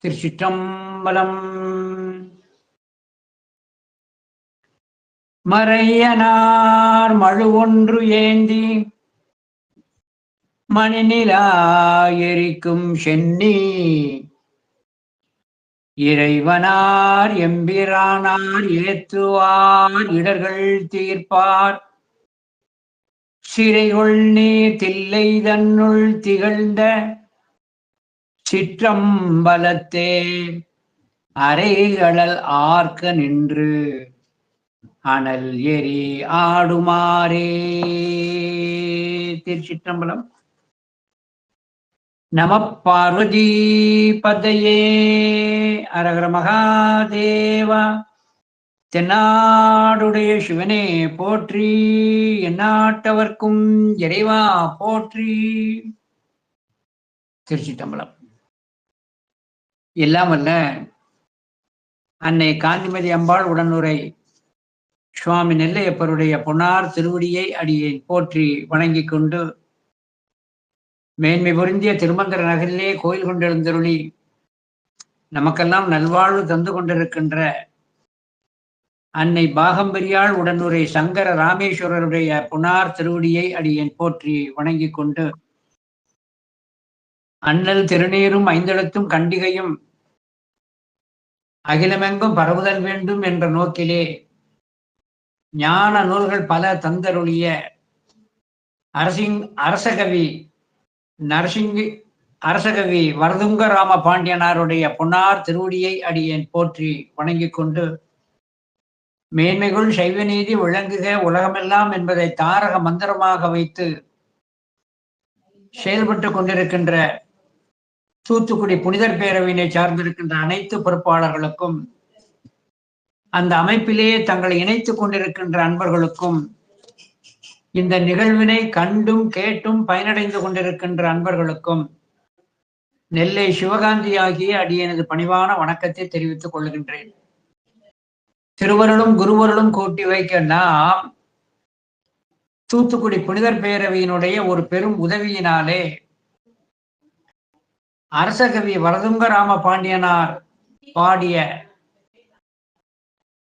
திருச்சிற்றம்பலம். மறையனார் மழு ஒன்று ஏந்தி மணிநிலா எரிக்கும் சென்னி இறைவனார் எம்பிரானார் ஏத்துவார் இடர்கள் தீர்ப்பார் சிறைகொள் நீர் தில்லை தன்னுள் திகழ்ந்த சிற்றம்பலத்தே அறைகளல் ஆர்க்க நின்று அனல் எரி ஆடுமாறே. திருச்சிற்றம்பலம். நம பார்வதி பதையே. அரகர மகாதேவா. தென்னாடுடைய சிவனே போற்றி, எந்நாட்டவர்க்கும் இறைவா போற்றி. திருச்சிற்றம்பலம். எல்லாம் அல்ல அன்னை காந்திமதி அம்பாள் உடனுரை சுவாமி நெல்லையப்பருடைய பொன்னார் திருவடியை அடியை போற்றி வணங்கிக் கொண்டு, மேன்மை பொருந்திய திருமந்திர நகரிலே கோயில் கொண்டெழுந்தருளி நமக்கெல்லாம் நல்வாழ்வு தந்து கொண்டிருக்கின்ற அன்னை பாகம்பரியாள் உடனுரை சங்கர ராமேஸ்வரருடைய பொன்னார் திருவடியை அடியேன் போற்றி வணங்கிக் கொண்டு, அண்ணல் திருநீரும் ஐந்தெழுத்தும் கண்டிகையும் அகிலமெங்கும் பரவுதல் வேண்டும் என்ற நோக்கிலே ஞான நூல்கள் பல தந்தருளிய அரசகவி வரதுங்க ராம பாண்டியனாருடைய பொன்னார் திருவடியை அடியேன் போற்றி வணங்கிக் கொண்டு, மேன்மைகள் சைவ நீதி விளங்குக உலகமெல்லாம் என்பதை தாரக மந்திரமாக வைத்து செயல்பட்டு கொண்டிருக்கின்ற தூத்துக்குடி புனிதர் பேரவையினை சார்ந்திருக்கின்ற அனைத்து பொறுப்பாளர்களுக்கும், அந்த அமைப்பிலே தங்களை இணைத்துக் கொண்டிருக்கின்ற அன்பர்களுக்கும், இந்த நிகழ்வினை கண்டும் கேட்டும் பயனடைந்து கொண்டிருக்கின்ற அன்பர்களுக்கும் நெல்லை சிவகாந்தி ஆகிய அடியனது பணிவான வணக்கத்தை தெரிவித்துக் கொள்கின்றேன். திருவருளும் குருவருளும் கூட்டி வைக்க நாம் தூத்துக்குடி புனிதர் பேரவையினுடைய ஒரு பெரும் உதவியினாலே அரசகவி வரதுங்க ராம பாண்டியனார் பாடிய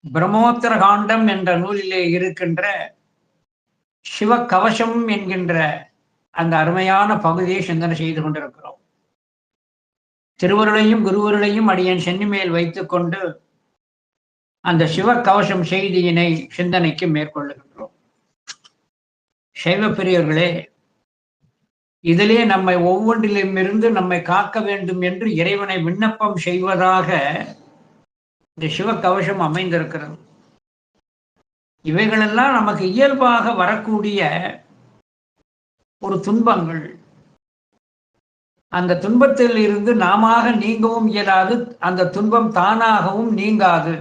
பிரம்மோத்தர காண்டம் என்ற நூலிலே இருக்கின்ற சிவகவசம் என்கின்ற அந்த அருமையான பகுதியை சிந்தனை செய்து கொண்டிருக்கிறோம். திருவருளையும் குருவருளையும் அடியேன் சென்னி மேல் வைத்துக் கொண்டு அந்த சிவகவசம் செய்தியினை சிந்தனைக்கு மேற்கொள்ளுகின்றோம். சைவ பெரியவர்களே, இதிலே நம்மை ஒவ்வொன்றிலும் இருந்து நம்மை காக்க வேண்டும் என்று இறைவனை விண்ணப்பம் செய்வதாக இந்த சிவகவசம் அமைந்திருக்கிறது. இவைகளெல்லாம் நமக்கு இயல்பாக வரக்கூடிய ஒரு துன்பங்கள். அந்த துன்பத்தில் இருந்து நாம நீங்கவும் இயலாது, அந்த துன்பம் தானாகவும் நீங்காது.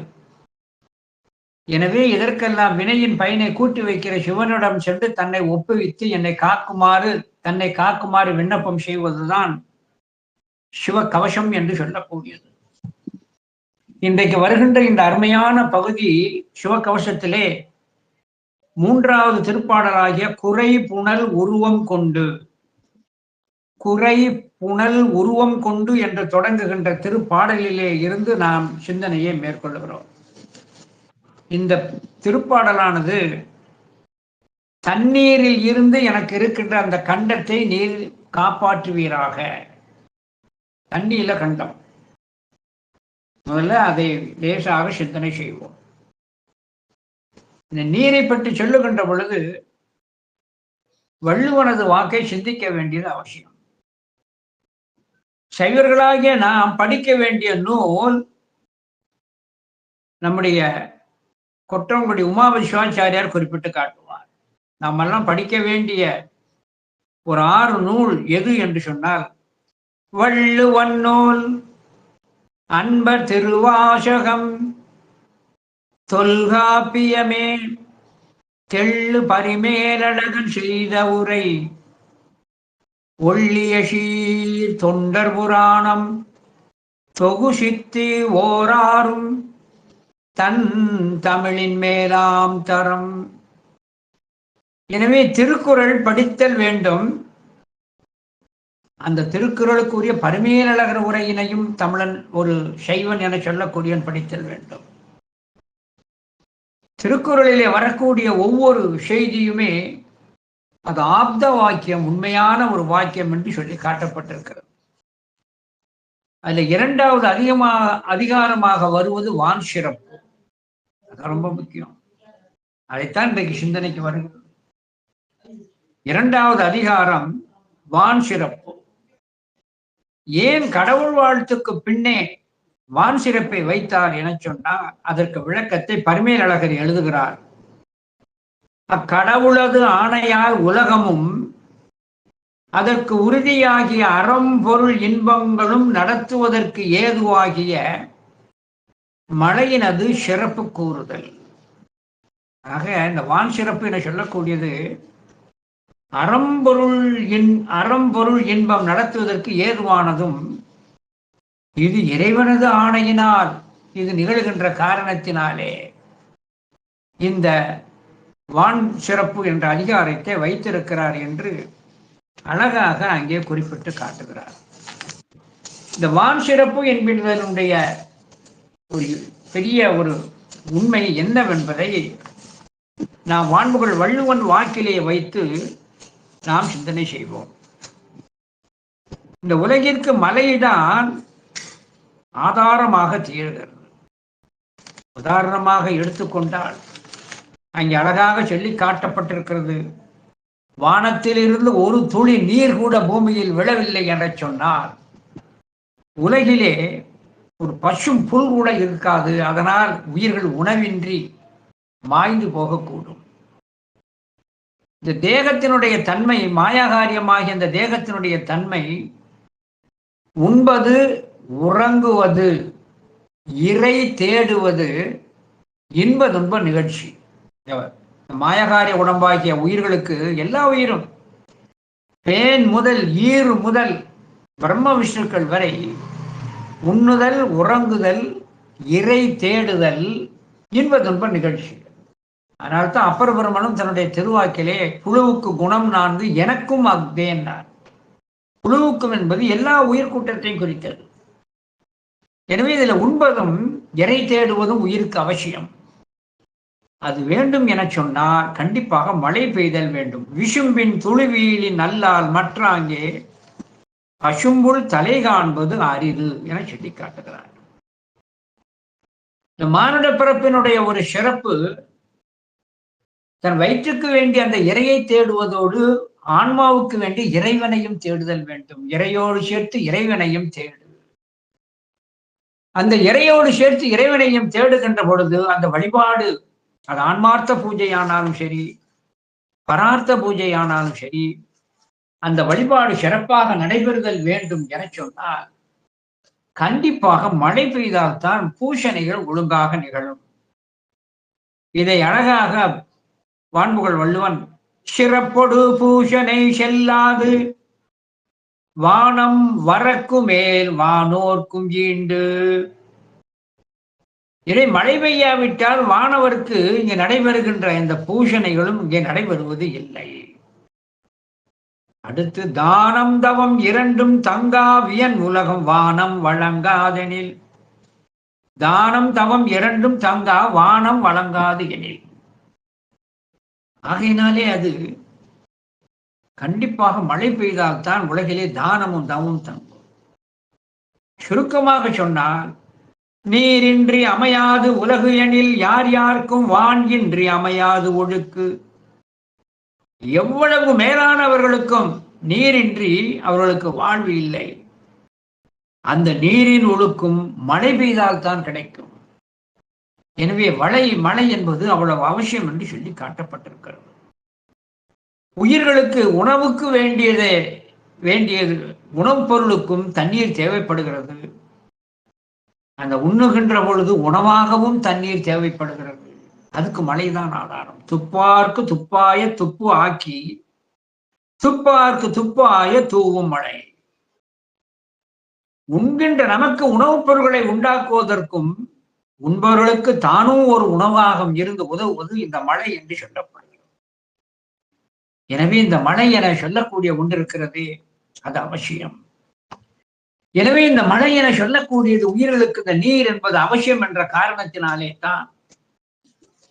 எனவே இதற்கெல்லாம் வினையின் பயனை கூட்டி வைக்கிற சிவனிடம் சென்று தன்னை ஒப்புவித்து தன்னை காக்குமாறு விண்ணப்பம் செய்வதுதான் சிவகவசம் என்று சொல்லக்கூடியது. இன்றைக்கு வருகின்ற இந்த அருமையான பகுதி சிவகவசத்திலே மூன்றாவது திருப்பாடலாகிய குறை புனல் உருவம் கொண்டு, குறை புனல் உருவம் கொண்டு என்று தொடங்குகின்ற திருப்பாடலிலே இருந்து நாம் சிந்தனையை மேற்கொள்கிறோம். இந்த திருப்பாடலானது தண்ணீரில் இருந்து எனக்கு இருக்கின்ற அந்த கண்டத்தை நீர் காப்பாற்றுவீராக. தண்ணீர்ல கண்டம், முதல்ல அதை லேசாக சிந்தனை செய்வோம். இந்த நீரை பற்றி சொல்லுகின்ற பொழுது வள்ளுவனது வாக்கை சிந்திக்க வேண்டியது அவசியம். சைவர்களாகிய நாம் படிக்க வேண்டிய நூல் நம்முடைய கொற்றங்குடி உமாபதி சிவாச்சாரியார் குறிப்பிட்டு காட்டுவார். நாமெல்லாம் படிக்க வேண்டிய ஒரு 6 நூல் எது என்று சொன்னால், வள்ளுவன் நூல், அன்பர் திருவாசகம், தொல்காப்பியமே, தெள்ளு பரிமேலழகன் செய்த உரை, ஒள்ளிய சீர் தொண்டர் புராணம் தொகுசித்து ஓராறும் தன் தமிழின் மேலாம் தரம். எனவே திருக்குறள் படித்தல் வேண்டும். அந்த திருக்குறளுக்குரிய பரிமேலழகர் உரையினையும் தமிழன் ஒரு சைவன் என சொல்லக்கூடியவன் படித்தல் வேண்டும். திருக்குறளிலே வரக்கூடிய ஒவ்வொரு செய்தியுமே அது ஆப்த வாக்கியம், உண்மையான ஒரு வாக்கியம் என்று சொல்லி காட்டப்பட்டிருக்கிறது. அதுல இரண்டாவது அதிகாரமாக வருவது வான் சிறப்பு. அது ரொம்ப முக்கியம். அதைத்தான் இன்றைக்கு சிந்தனைக்கு வருகிறது. இரண்டாவது அதிகாரம் வான் சிறப்பு. ஏன் கடவுள் வாழ்த்துக்கு பின்னே வான் சிறப்பை வைத்தார் என சொன்னால் அதற்கு விளக்கத்தை பரிமேலழகர் எழுதுகிறார். அக்கடவுளது ஆணையால் உலகமும் அதற்கு உறுதியாகிய அறம் பொருள் இன்பங்களும் நடத்துவதற்கு ஏதுவாகிய மழையினது சிறப்பு கூறுதல். ஆக இந்த வான் சிறப்பு என சொல்லக்கூடியது அறம்பொருள் இன்பம் நடத்துவதற்கு ஏதுவானதும், இது இறைவனது ஆணையினால் இது நிகழ்கின்ற காரணத்தினாலே இந்த வான் சிறப்பு என்ற அதிகாரத்தை வைத்திருக்கிறார் என்று அழகாக அங்கே குறிப்பிட்டு காட்டுகிறார். இந்த வான் சிறப்பு என்பதனுடைய ஒரு பெரிய ஒரு உண்மை என்னவென்பதை நாம் வான்புகள் வள்ளுவன் வாக்கிலே வைத்து நாம் சிந்தனை செய்வோம். இந்த உலகிற்கு மலைதான் ஆதாரமாக திகழ்கிறது. உதாரணமாக எடுத்துக்கொண்டால் அங்கே அழகாக சொல்லி காட்டப்பட்டிருக்கிறது, வானத்திலிருந்து ஒரு துளி நீர் கூட பூமியில் விழவில்லை என சொன்னால் உலகிலே ஒரு பசும் புல் கூட இருக்காது. அதனால் உயிர்கள் உணவின்றி மாய்ந்து போகக்கூடும். இந்த தேகத்தினுடைய தன்மை, மாயாகாரியமாகிய இந்த தேகத்தினுடைய தன்மை உண்பது, உறங்குவது, இறை தேடுவது, இன்ப துன்ப நிகழ்ச்சி. மாயகாரிய உடம்பாகிய உயிர்களுக்கு எல்லா உயிரும் பேன் முதல் ஈறு முதல் பிரம்ம விஷ்ணுக்கள் வரை உண்ணுதல், உறங்குதல், இறை தேடுதல், இன்ப துன்ப நிகழ்ச்சி. அதனால்தான் அப்பர் பிரம்மனும் தன்னுடைய திருவாக்கிலே புழுவுக்கு குணம் 4 எனக்கும் அக்தேன். புழுவுக்கும் என்பது எல்லா உயிர் கூட்டத்தையும் குறித்தது. எனவே இதில் உண்பதும் இறை தேடுவதும் உயிருக்கு அவசியம். அது வேண்டும் என சொன்னால் கண்டிப்பாக மழை பெய்தல் வேண்டும். விஷும்பின் துளுவியலின் நல்லால் மற்றாங்கே பசும்புல் தலை காண்பது அரிது என சொல்லி காட்டுகிறார். இந்த மானுட பிறப்பினுடைய ஒரு சிறப்பு தன் வயிற்றுக்கு வேண்டிய அந்த இறையை தேடுவதோடு ஆன்மாவுக்கு வேண்டிய இறைவனையும் தேடுதல் வேண்டும். இறையோடு சேர்த்து இறைவனையும் தேடு. அந்த இறையோடு சேர்த்து இறைவனையும் தேடுகின்ற பொழுது அந்த வழிபாடு, அது ஆன்மார்த்த பூஜையானாலும் சரி, பரார்த்த பூஜையானாலும் சரி, அந்த வழிபாடு சிறப்பாக நடைபெறுதல் வேண்டும் என சொன்னால் கண்டிப்பாக மழை பெய்தால்தான் பூஷணைகள் ஒழுங்காக நிகழும். இதை அழகாக வான்புகள் வள்ளுவன் சிறப்பொடு பூஷனை செல்லாது வானம் வரக்கு மேல் வானோர்க்கும் ஈண்டு. இதை மழை பெய்யாவிட்டால் வானவருக்கு இங்கே நடைபெறுகின்ற இந்த பூஷணைகளும் இங்கே நடைபெறுவது இல்லை. அடுத்து தானம் தவம் இரண்டும் தங்கா வியன் உலகம் வானம் வழங்காதெனில். தானம் தவம் இரண்டும் தங்கா வானம் வழங்காது எனில். ஆகையினாலே அது கண்டிப்பாக மழை பெய்தால்தான் உலகிலே தானமும் தவமும் தங்கும். சுருக்கமாக சொன்னால் நீரின்றி அமையாது உலகு எனில் யார் யாருக்கும் வான் இன்றி அமையாது ஒழுக்கு. எவ்வளவு மேலானவர்களுக்கும் நீரின்றி அவர்களுக்கு வாழ்வு இல்லை. அந்த நீரின் ஒழுக்கும் மழை பெய்தால்தான் கிடைக்கும். எனவே மழை என்பது அவ்வளவு அவசியம் என்று சொல்லி காட்டப்பட்டிருக்கிறது. உயிர்களுக்கு உணவுக்கு வேண்டியது உணவுப் பொருளுக்கும் தண்ணீர் தேவைப்படுகிறது. அந்த உண்ணுகின்ற பொழுது உணவாகவும் தண்ணீர் தேவைப்படுகிறது. அதுக்கு மழைதான் ஆதாரம். துப்பார்க்கு துப்பாய துப்பு ஆக்கி துப்பார்க்கு துப்பாய தூவும் மழை. உண்கின்ற நமக்கு உணவுப் பொருட்களை உண்டாக்குவதற்கும் உண்பவர்களுக்கு தானும் ஒரு உணவாக இருந்து உதவுவது இந்த மழை என்று சொல்லப்படுகிறது. எனவே இந்த மழை என சொல்லக்கூடிய ஒன்று இருக்கிறது, அது அவசியம். எனவே இந்த மழை என சொல்லக்கூடியது உயிர்களுக்கு இந்த நீர் என்பது அவசியம் என்ற காரணத்தினாலே தான்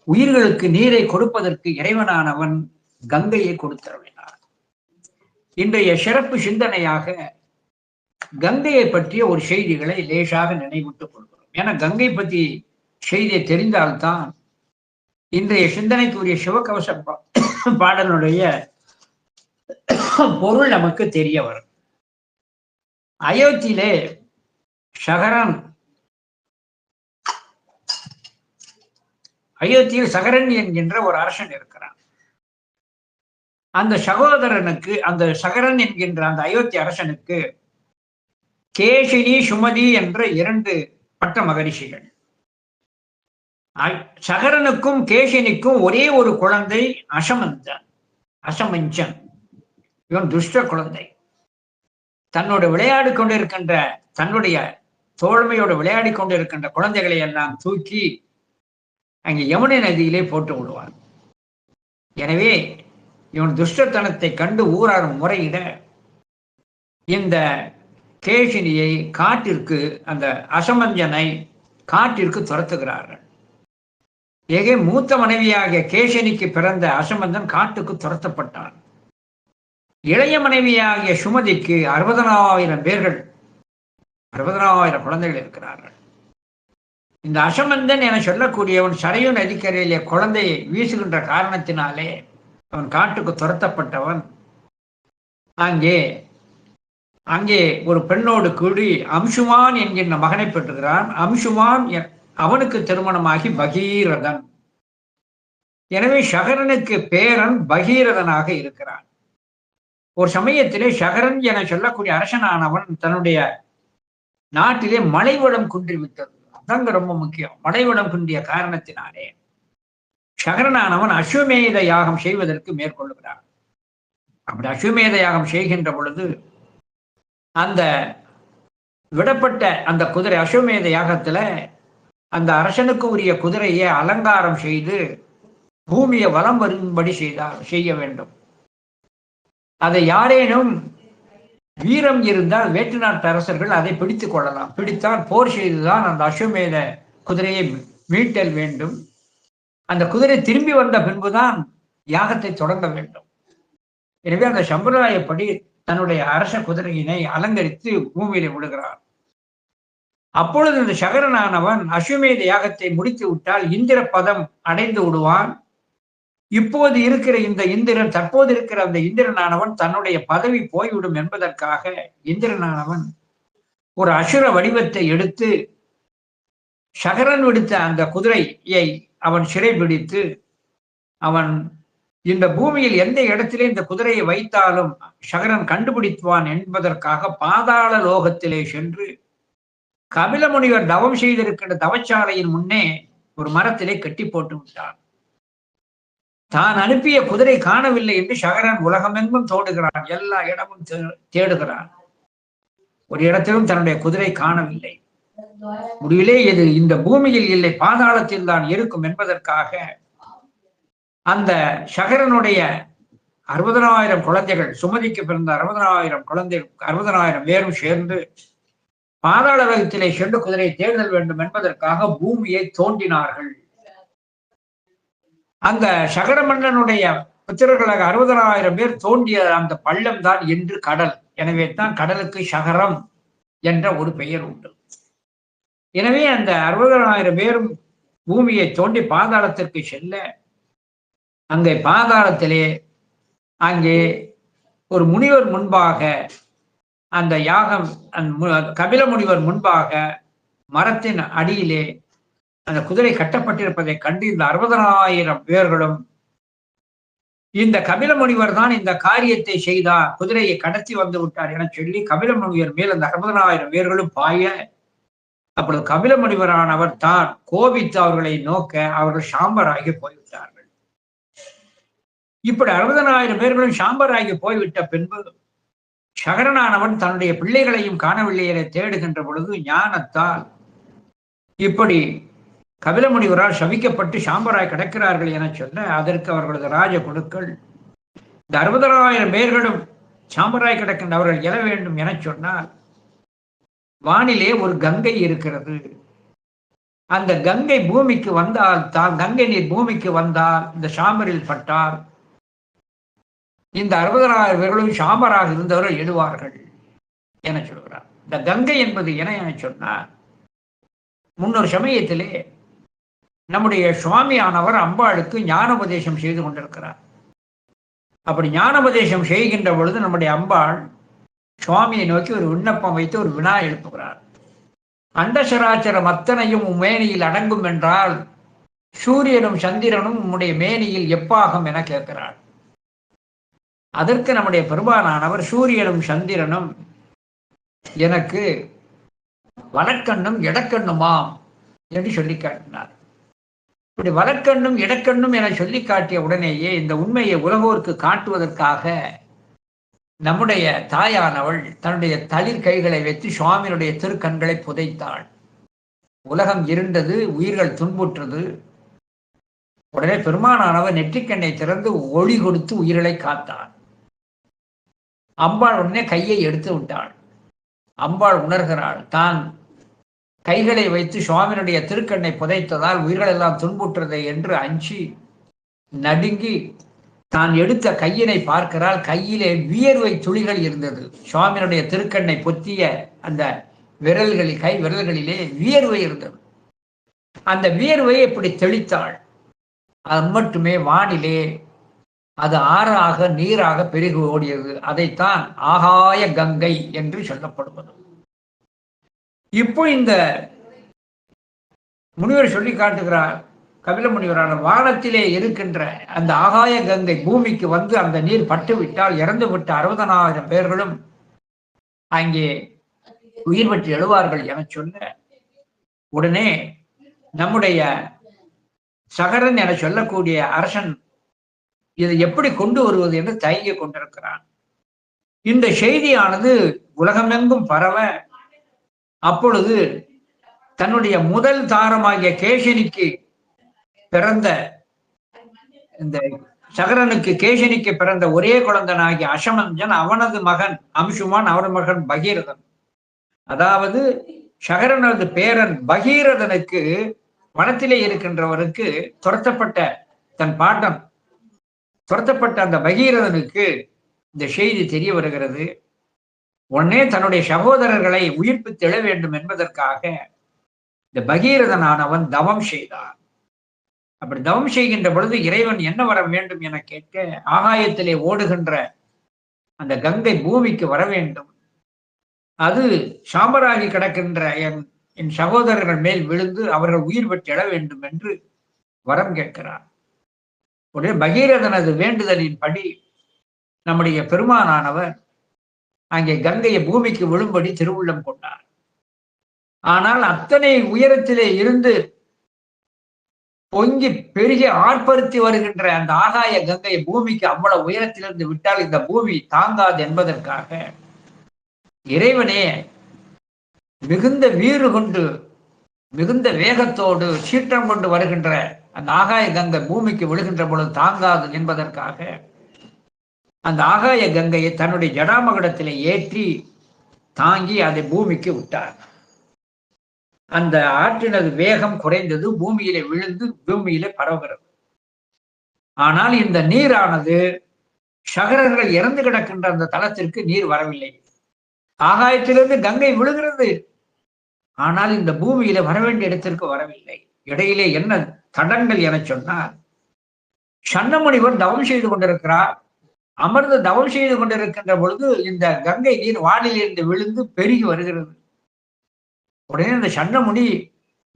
உயிர்களுக்கு நீரை கொடுப்பதற்கு இறைவனானவன் கங்கையை கொடுத்தருளினார். இன்றைய சிறப்பு சிந்தனையாக கங்கையை பற்றிய ஒரு செய்திகளை லேசாக நினைவிட்டுக் கொள்கிறோம். ஏன்னா கங்கை பற்றி செய்தியை தெரிந்தால்தான் இன்றைய சிந்தனைக்குரிய சிவகவச பாடலுடைய பொருள் நமக்கு தெரிய வரும். அயோத்தியிலே அயோத்தியில் சகரன் என்கின்ற ஒரு அரசன் இருக்கிறான். அந்த சகோதரனுக்கு, அந்த சகரன் என்கின்ற அந்த அயோத்தி அரசனுக்கு கேசினி சுமதி என்ற 2 பட்ட மகரிஷிகள். சகரனுக்கும் கேசினிக்கும் ஒரே ஒரு குழந்தை அசமஞ்சன். இவன் துஷ்ட குழந்தை. தன்னோட விளையாடி கொண்டிருக்கின்ற, தன்னுடைய தோழமையோடு விளையாடி கொண்டிருக்கின்ற குழந்தைகளை எல்லாம் தூக்கி அங்கே யமுனை நதியிலே போட்டு விடுவான். எனவே இவன் துஷ்டத்தனத்தை கண்டு ஊரார் முறையிட இந்த கேசினியை காட்டிற்கு, அந்த அசமஞ்சனை காட்டிற்கு துரத்துகிறார்கள். ஏகே மூத்த மனைவியாகிய கேசினிக்கு பிறந்த அசமந்தன் காட்டுக்கு துரத்தப்பட்டான். இளைய மனைவியாகிய சுமதிக்கு 60,000 பேர்கள், 60,000 குழந்தைகள் இருக்கிறார்கள். இந்த அசமந்தன் என சொல்லக்கூடியவன் சரையு நதிக்கரையிலே குழந்தையை வீசுகின்ற காரணத்தினாலே அவன் காட்டுக்கு துரத்தப்பட்டவன். அங்கே ஒரு பெண்ணோடு கூடி அம்சுமான் என்கின்ற மகனை பெற்றுகிறான். அம்சுமான் அவனுக்கு திருமணமாகி பகீரதன். எனவே சகரனுக்கு பேரன் பகீரதனாக இருக்கிறான். ஒரு சமயத்திலே சகரன் என சொல்லக்கூடிய அரசனானவன் தன்னுடைய நாட்டிலே மழைவளம் குன்றிவிட்டது. அதாங்க ரொம்ப முக்கியம். மழைவளம் குன்றிய காரணத்தினாலே சகரனானவன் அஸ்வமேத யாகம் செய்வதற்கு மேற்கொள்ளுகிறான். அப்படி அஸ்வமேத யாகம் செய்கின்ற பொழுது அந்த விடப்பட்ட அந்த குதிரை, அஸ்வமேத யாகத்துல அந்த அரசனுக்கு உரிய குதிரையை அலங்காரம் செய்து பூமியை வலம் வரும்படி செய்ய வேண்டும். அதை யாரேனும் வீரம் இருந்தால் வேற்று நாட்டு அரசர்கள் அதை பிடித்துக் கொள்ளலாம். பிடித்தால் போர் செய்துதான் அந்த அஸ்வமேத குதிரையை மீட்டல் வேண்டும். அந்த குதிரை திரும்பி வந்த பின்புதான் யாகத்தை தொடங்க வேண்டும். எனவே அந்த சம்பிரதாயப்படி தன்னுடைய அரச குதிரையினை அலங்கரித்து பூமியில விடுகிறார். அப்பொழுது இந்த சகரனானவன் அஸ்வமேத யாகத்தை முடித்து விட்டால் இந்திர பதம் அடைந்து விடுவான். இப்போது இருக்கிற இந்த இந்திரன், தற்போது இருக்கிற அந்த இந்திரனானவன் தன்னுடைய பதவி போய்விடும் என்பதற்காக இந்திரனானவன் ஒரு அசுர வடிவத்தை எடுத்து சகரன் விடுத்த அந்த குதிரையை அவன் சிறைபிடித்து அவன் இந்த பூமியில் எந்த இடத்திலே இந்த குதிரையை வைத்தாலும் சகரன் கண்டுபிடித்துவான் என்பதற்காக பாதாள லோகத்திலே சென்று கபில முனிவர் தவம் செய்திருக்கின்ற தவச்சாலையின் முன்னே ஒரு மரத்திலே கட்டி போட்டு விட்டான். தான் அனுப்பிய குதிரை காணவில்லை என்று சகரன் உலகமெங்கும் தோடுகிறான். எல்லா இடமும் தேடுகிறான். ஒரு இடத்திலும் தன்னுடைய குதிரை காணவில்லை. முடிவிலே இது இந்த பூமியில் இல்லை, பாதாளத்தில் தான் இருக்கும் என்பதற்காக அந்த சகரனுடைய 60,000 குழந்தைகள், சுமதிக்கு பிறந்த 60,000 குழந்தைகள், 60,000 பேரும் சேர்ந்து பாதாள உலகத்திலே சென்று குதிரை தேடுதல் வேண்டும் என்பதற்காக பூமியை தோண்டினார்கள். அந்த சகர மன்னனுடைய புத்திரர்களாக 60,000 பேர் தோண்டிய அந்த பள்ளம் தான் இன்று கடல். எனவே தான் கடலுக்கு சகரம் என்ற ஒரு பெயர் உண்டு. எனவே அந்த 60,000 பேரும் பூமியை தோண்டி பாதாளத்திற்கு செல்ல, அங்கே பாதாளத்திலே அங்கே ஒரு முனிவர் முன்பாக, அந்த யாகம் கபில முனிவர் முன்பாக மரத்தின் அடியிலே அந்த குதிரை கட்டப்பட்டிருப்பதை கண்டு இந்த 60,000 பேர்களும் இந்த கபில முனிவர் தான் இந்த காரியத்தை செய்தார், குதிரையை கடத்தி வந்து விட்டார் என சொல்லி கபில முனிவர் மேல் அந்த 60,000 பேர்களும் பாய, அப்பொழுது கபில முனிவரானவர் தான் கோபித்து அவர்களை நோக்க அவர்கள் சாம்பராகி போய்விட்டார்கள். இப்படி 60,000 பேர்களும் சாம்பராகி போய்விட்ட பின்பு சகரனானவன் தன்னுடைய பிள்ளைகளையும் காணவில்லையே தேடுகின்ற பொழுது ஞானத்தால் இப்படி கபில முனிவரால் சபிக்கப்பட்டு சாம்பராய் கிடக்கிறார்கள் என சொல்ல அதற்கு அவர்களது ராஜ குழுக்கள் இந்த 60,000 பேர்களும் சாம்பராய் கிடக்கின்ற அவர்கள் எழ வேண்டும் என சொன்னால் வானிலே ஒரு கங்கை இருக்கிறது. அந்த கங்கை பூமிக்கு வந்தால் கங்கை நீர் பூமிக்கு வந்தால் இந்த சாம்பரில் பட்டால் இந்த 60,000 பேர்களும் சாம்பராக இருந்தவர்கள் எழுவார்கள் என சொல்கிறார். இந்த கங்கை என்பது என சொன்னார், முன்னொரு சமயத்திலே நம்முடைய சுவாமியானவர் அம்பாளுக்கு ஞானோபதேசம் செய்து கொண்டிருக்கிறார். அப்படி ஞானோபதேசம் செய்கின்ற பொழுது நம்முடைய அம்பாள் சுவாமியை நோக்கி ஒரு விண்ணப்பம் வைத்து ஒரு வினா எழுப்புகிறார். அண்டசராச்சரம் அத்தனையும் மேனியில் அடங்கும் என்றால் சூரியனும் சந்திரனும் உம்முடைய மேனியில் எப்பாகும் என கேட்கிறார். அதற்கு நம்முடைய பெருமானானவர் சூரியனும் சந்திரனும் எனக்கு வலக்கண்ணும் இடக்கண்ணுமாம் என்று சொல்லி காட்டினார். இப்படி வலக்கண்ணும் இடக்கண்ணும் என சொல்லி காட்டிய உடனேயே இந்த உண்மையை உலகோருக்கு காட்டுவதற்காக நம்முடைய தாயானவள் தன்னுடைய தளிர் கைகளை வைத்து சுவாமியினுடைய திருக்கண்களை புதைத்தாள். உலகம் இருண்டது, உயிர்கள் துன்புற்றது. உடனே பெருமானானவர் நெற்றிக்கண்ணை திறந்து ஒளி கொடுத்து உயிர்களை காத்தாள். அம்பாள் உடனே கையை எடுத்து விட்டாள். அம்பாள் உணர்கிறாள், தான் கைகளை வைத்து சுவாமியினுடைய திருக்கண்ணை புதைத்ததால் உயிர்கள் எல்லாம் துன்புற்றது என்று அஞ்சி நடுங்கி தான் எடுத்த கையினை பார்க்கிறாள். கையிலே வியர்வை துளிகள் இருந்தது. சுவாமியினுடைய திருக்கண்ணை பொத்திய அந்த விரல்களில், கை விரல்களிலே வியர்வை இருந்தது. அந்த வியர்வையை இப்படி தெளித்தாள். அது மட்டுமே வானிலே அது ஆறாக நீராக பெருகி ஓடியது. அதைத்தான் ஆகாய கங்கை என்று சொல்லப்படுவது. இப்போ இந்த முனிவர் சொல்லி காட்டுகிறார், கபில முனிவரான வானத்திலே இருக்கின்ற அந்த ஆகாய கங்கை பூமிக்கு வந்து அந்த நீர் பட்டுவிட்டால் இறந்து விட்ட 60,000 பேர்களும் அங்கே உயிர் பெற்று எழுவார்கள் என சொன்ன உடனே நம்முடைய சகரன் என சொல்லக்கூடிய அரசன் இதை எப்படி கொண்டு வருவது என்று தயங்கிக் கொண்டிருக்கிறான். இந்த செய்தியானது உலகமெங்கும் பரவ அப்பொழுது தன்னுடைய முதல் தாரமாகிய கேசனிக்கு பிறந்த இந்த சகரனுக்கு கேசனிக்கு பிறந்த ஒரே குழந்தனாகிய அசமஞ்சன், அவனது மகன் அம்சுமான், அவரது மகன் பகீரதன். அதாவது சகரனது பேரன் பகீரதனுக்கு வனத்திலே இருக்கின்றவருக்கு துரத்தப்பட்ட தன் பாட்டன் துரத்தப்பட்ட அந்த பகீரதனுக்கு இந்த செய்தி தெரிய வருகிறது. உடனே தன்னுடைய சகோதரர்களை உயிர்ப்பித்து எழ வேண்டும் என்பதற்காக இந்த பகீரதனானவன் தவம் செய்தான். அப்படி தவம் செய்கின்ற பொழுது இறைவன் என்ன வர வேண்டும் என கேட்க, ஆகாயத்திலே ஓடுகின்ற அந்த கங்கை பூமிக்கு வர வேண்டும், அது சாம்பராகி கிடக்கின்ற என் சகோதரர்கள் மேல் விழுந்து அவர்கள் உயிர் பெற்று எழ வேண்டும் என்று வரம் கேட்கிறார். உடனே பகீரதனது வேண்டுதலின்படி நம்முடைய பெருமானானவர் அங்கே கங்கையை பூமிக்கு விழும்படி திருவுள்ளம் கொண்டார். ஆனால் அத்தனை உயரத்திலே இருந்து பொங்கி பெருகி ஆர்ப்பரித்து வருகின்ற அந்த ஆகாய கங்கையை பூமிக்கு அவ்வளவு உயரத்திலிருந்து விட்டால் இந்த பூமி தாங்காது என்பதற்காக இறைவனே மிகுந்த வீறு கொண்டு மிகுந்த வேகத்தோடு சீற்றம் கொண்டு வருகின்ற அந்த ஆகாய கங்கை பூமிக்கு விழுகின்ற பொழுது தாங்காது என்பதற்காக அந்த ஆகாய கங்கையை தன்னுடைய ஜடாமகுடத்திலே ஏற்றி தாங்கி அதை பூமிக்கு விட்டார். அந்த ஆற்றினது வேகம் குறைந்தது, பூமியிலே விழுந்து பூமியிலே பரவுகிறது. ஆனால் இந்த நீரானது சகரர்கள் இறந்து கிடக்கின்ற அந்த தளத்திற்கு நீர் வரவில்லை. ஆகாயத்திலிருந்து கங்கை விழுகிறது, ஆனால் இந்த பூமியில வர வேண்டிய இடத்திற்கு வரவில்லை. இடையிலே என்ன தடங்கள் என சொன்னார், சன்னமுனிவர் தவம் செய்து கொண்டிருக்கிறார். அமர்ந்து தவம் செய்து கொண்டிருக்கின்ற பொழுது இந்த கங்கை நீர் வானிலிருந்து விழுந்து பெருகி வருகிறது. உடனே இந்த சன்னமுனி,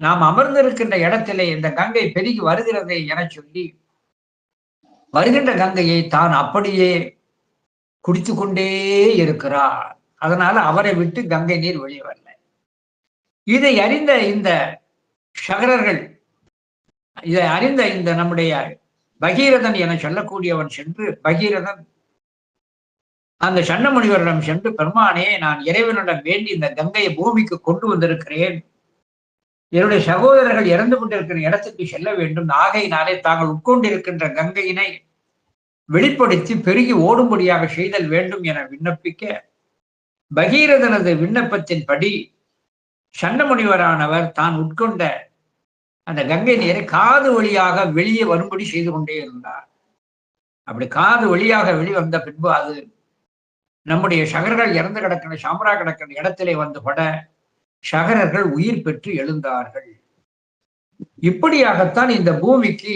நாம் அமர்ந்திருக்கின்ற இடத்திலே இந்த கங்கை பெருகி வருகிறதே என சொல்லி வருகின்ற கங்கையை தான் அப்படியே குடித்து கொண்டே இருக்கிறார். அதனால அவரை விட்டு கங்கை நீர் வெளியே வரல. இதை அறிந்த இந்த சகரர்கள், இதை அறிந்த இந்த நம்முடைய பகீரதன் என சொல்லக்கூடியவன் சென்று பகீரதன் அந்த சண்ட முனிவரிடம் சென்று, பெருமானே, நான் இறைவனிடம் வேண்டி இந்த கங்கையை பூமிக்கு கொண்டு வந்திருக்கிறேன். என்னுடைய சகோதரர்கள் இறந்து கொண்டிருக்கிற இடத்துக்கு செல்ல வேண்டும். ஆகையினாலே தாங்கள் உட்கொண்டிருக்கின்ற கங்கையினை வெளிப்படுத்தி பெருகி ஓடும்படியாக செய்தல் வேண்டும் என விண்ணப்பிக்க, பகீரதனது விண்ணப்பத்தின்படி சண்ட முனிவரானவர் தான் உட்கொண்ட அந்த கங்கை நீரை காது வழியாக வெளியே வரும்படி செய்து கொண்டே இருந்தார். அப்படி காது வழியாக வெளிவந்த பின்பு அது நம்முடைய சகர்கள் இறந்து கிடக்கிற சாம்பரா கிடக்கிற இடத்திலே வந்து பட சகரர்கள் உயிர் பெற்று எழுந்தார்கள். இப்படியாகத்தான் இந்த பூமிக்கு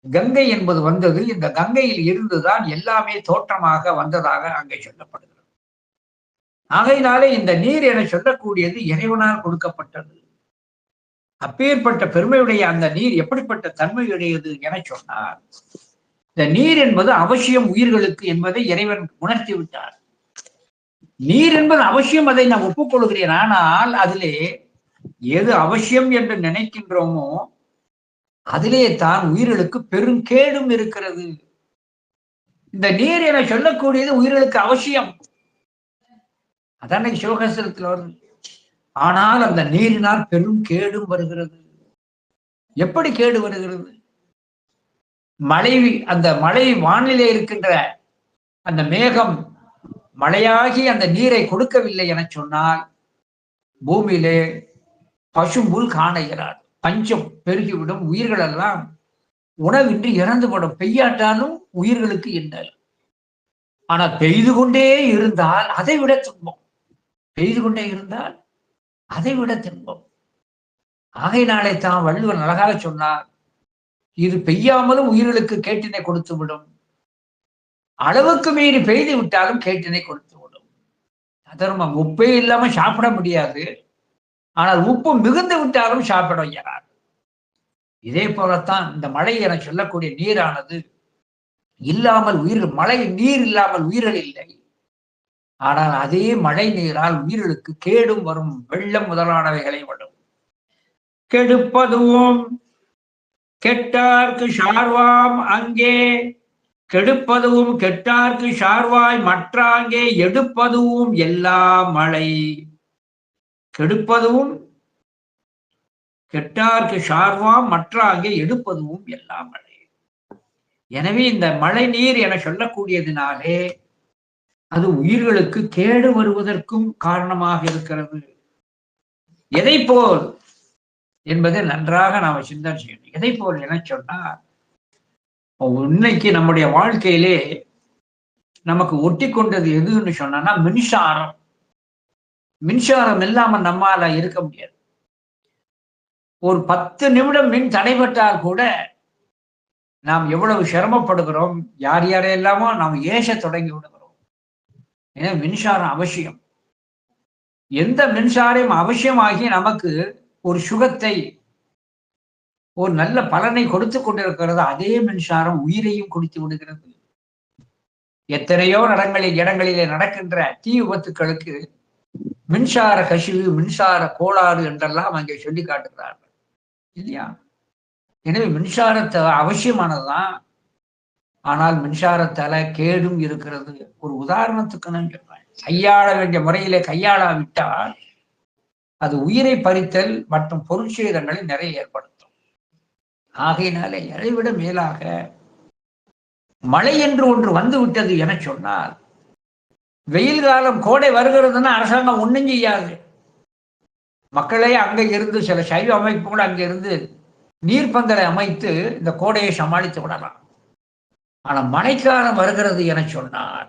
கங்கை என்பது வந்தது. இந்த கங்கையில் இருந்துதான் எல்லாமே தோற்றமாக வந்ததாக அங்கே சொல்லப்படுகிறது. ஆகையினாலே இந்த நீர் என சொல்லக்கூடியது இறைவனால் கொடுக்கப்பட்டது. அப்பேற்பட்ட பெருமையுடைய அந்த நீர் எப்படிப்பட்ட தன்மையுடையது என சொன்னார். இந்த நீர் என்பது அவசியம் உயிர்களுக்கு என்பதை இறைவன் உணர்த்தி விட்டார். நீர் என்பது அவசியம், அதை நான் ஒப்புக்கொள்கிறேன். ஆனால் அதிலே எது அவசியம் என்று நினைக்கின்றோமோ அதிலே தான் உயிர்களுக்கு பெரும் கேடும் இருக்கிறது. இந்த நீர் என சொல்லக்கூடியது உயிர்களுக்கு அவசியம். அதான் சிவகாசிரத்தில் வருது. ஆனால் அந்த நீரினால் பெரும் கேடும் வருகிறது. எப்படி கேடு வருகிறது? அந்த மழை வானிலே இருக்கின்ற அந்த மேகம் மழையாகி அந்த நீரை கொடுக்கவில்லை என சொன்னால் பூமியிலே பசும்புல் காண இயலாது. பஞ்சம் பெருகிவிடும். உயிர்கள் எல்லாம் உணவின்றி இறந்துவிடும். பெய்யாட்டாலும் உயிர்களுக்கு இன்னல். ஆனால் பெய்து கொண்டே இருந்தால் அதை விட துன்பம். பெய்து கொண்டே இருந்தால் அதை விட துன்பம். ஆகையினாலே தான் வள்ளுவர் அழகாக சொன்னார், இது பெய்யாமலும் உயிர்களுக்கு கேட்டினை கொடுத்து விடும், அளவுக்கு மீறி பெய்து விட்டாலும் கேட்டினை கொடுத்து விடும். அதர்மம். உப்பே இல்லாம சாப்பிட முடியாது, ஆனால் உப்பு மிகுந்து விட்டாலும் சாப்பிட இயலாது. இதே போலத்தான் இந்த மழை என சொல்லக்கூடிய நீரானது இல்லாமல் உயிர்கள், மழை நீர் இல்லாமல் உயிர்கள் இல்லை. ஆனால் அதே மழை நீரால் உயிர்களுக்கு கேடும் வரும். வெள்ளம் முதலானவைகளை வரும். கெடுப்பதுவும் கெட்டார்க்கு சார்வாம் அங்கே, கெடுப்பதுவும் கெட்டார்க்கு சார்வாய் மற்றாங்கே, எடுப்பதுவும் எல்லா மழை. கெடுப்பதுவும் கெட்டார்க்கு சார்வாம் மற்றாங்கே, எடுப்பதுவும் எல்லா மழை. எனவே இந்த மழை நீர் என சொல்லக்கூடியதினாலே அது உயிர்களுக்கு கேடு வருவதற்கும் காரணமாக இருக்கிறது. எதை போல் என்பதை நன்றாக நாம சிந்தனை செய்யணும். எதை போல் என சொன்னால், இன்னைக்கு நம்முடைய வாழ்க்கையிலே நமக்கு ஒட்டி கொண்டது எதுன்னு சொன்னா மின்சாரம். மின்சாரம் இல்லாம நம்மால இருக்க முடியாது. ஒரு 10 நிமிடம் மின் தடைபட்டால் கூட நாம் எவ்வளவு சிரமப்படுகிறோம். யார் யாரையெல்லாமோ நாம் ஏச தொடங்கி விடுகிறோம். ஏன்னா மின்சாரம் அவசியம். எந்த மின்சாரம் அவசியமாகி நமக்கு ஒரு சுகத்தை, ஒரு நல்ல பலனை கொடுத்து கொண்டிருக்கிறது, அதே மின்சாரம் உயிரையும் கொடுத்து விடுகிறது. எத்தனையோ இடங்களிலே நடக்கின்ற தீ விபத்துக்களுக்கு மின்சார கசிவு, மின்சார கோளாறு என்றெல்லாம் அங்கே சொல்லி காட்டுகிறார்கள் இல்லையா? எனவே மின்சாரத்தை அவசியமானதுதான். ஆனால் மின்சாரத்தால கேடும் இருக்கிறது. ஒரு உதாரணத்துக்கு நான் சொல்றேன். கையாள வேண்டிய முறையிலே கையாளாவிட்டால் அது உயிரை பறித்தல் மற்றும் பொருட்சேதங்களை நிறைய ஏற்படுத்தும். ஆகையினாலே இதைவிட மேலாக மழை என்று ஒன்று வந்து விட்டது என சொன்னால், வெயில் காலம் கோடை வருகிறதுன்னா அரசாங்கம் ஒன்றும் செய்யாது. மக்களே அங்க இருந்து சில சைவ அமைப்புகள் அங்க இருந்து நீர்ப்பந்தலை அமைத்து இந்த கோடையை சமாளித்து விடலாம். ஆனா மழைக்காலம் வருகிறது என சொன்னால்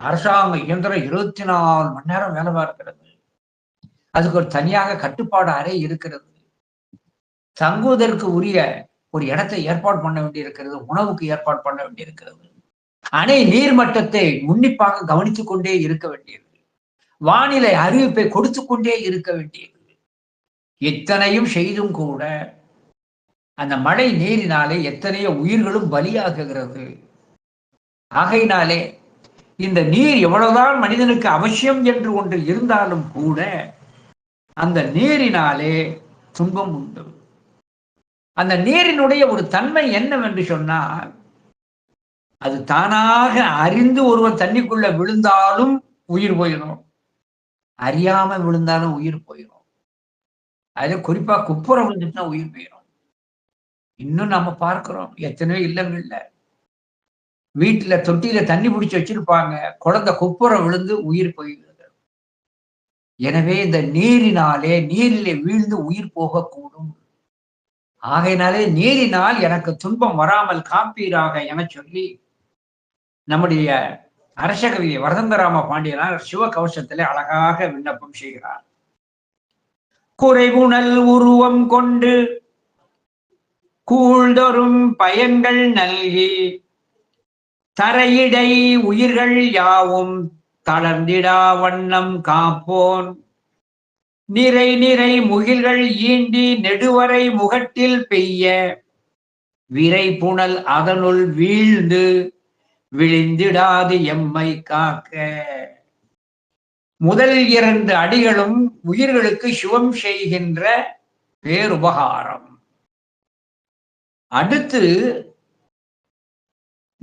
அரசாங்க இயந்திரம் 24 மணி நேரம் வேலை பார்க்கிறது. அதுக்கு ஒரு தனியாக கட்டுப்பாடு அறை இருக்கிறது. தங்குவதற்கு உரிய ஒரு இடத்தை ஏற்பாடு பண்ண வேண்டியிருக்கிறது. உணவுக்கு ஏற்பாடு பண்ண வேண்டியிருக்கிறது. அணை நீர்மட்டத்தை உன்னிப்பாக கவனித்துக் கொண்டே இருக்க வேண்டியது. வானிலை அறிவிப்பை கொடுத்து கொண்டே இருக்க வேண்டியது. எத்தனையும் செய்தும் கூட அந்த மழை நீரினாலே எத்தனையோ உயிர்களும் பலியாகுகிறது. ஆகையினாலே இந்த நீர் எவ்வளவுதான் மனிதனுக்கு அவசியம் என்று ஒன்று இருந்தாலும் கூட அந்த நீரினாலே துன்பம் உண்டு. அந்த நீரினுடைய ஒரு தன்மை என்னவென்று சொன்னால், அது தானாக அறிந்து ஒருவர் தண்ணிக்குள்ள விழுந்தாலும் உயிர் போயிடும், அறியாம விழுந்தாலும் உயிர் போயிடும். அது குறிப்பா குப்புற விழுந்துட்டுனா உயிர் போயிடும். இன்னும் நம்ம பார்க்கிறோம் எத்தனையோ இல்லங்கள்ல வீட்டுல தொட்டியில தண்ணி பிடிச்சு வச்சிருப்பாங்க, குழந்தை குப்புற விழுந்து உயிர் போயிடுது. எனவே இந்த நீரிலே வீழ்ந்து உயிர் போகக்கூடும். ஆகையினாலே நீரினால் எனக்கு துன்பம் வராமல் காப்பீராக என சொல்லி நம்முடைய அரசகவி வரதந்தராம பாண்டியனார் சிவகவசத்திலே அழகாக விண்ணப்பம் செய்கிறார். குறைவுணல் உருவம் கொண்டு கூழ்தொரும் பயன்கள் நல்கி தரையிடை உயிர்கள் யாவும் தளர்ந்திடா வண்ணம் காப்போன் நிறை நிறை முகில்கள் ஈண்டி நெடுவரை முகட்டில் பெய்ய விரை புனல் அதனுள் வீழ்ந்து விழிந்திடாது எம்மை காக்க. முதல் 2 அடிகளும் உயிர்களுக்கு சிவம் செய்கின்ற பேருபகாரம். அடுத்து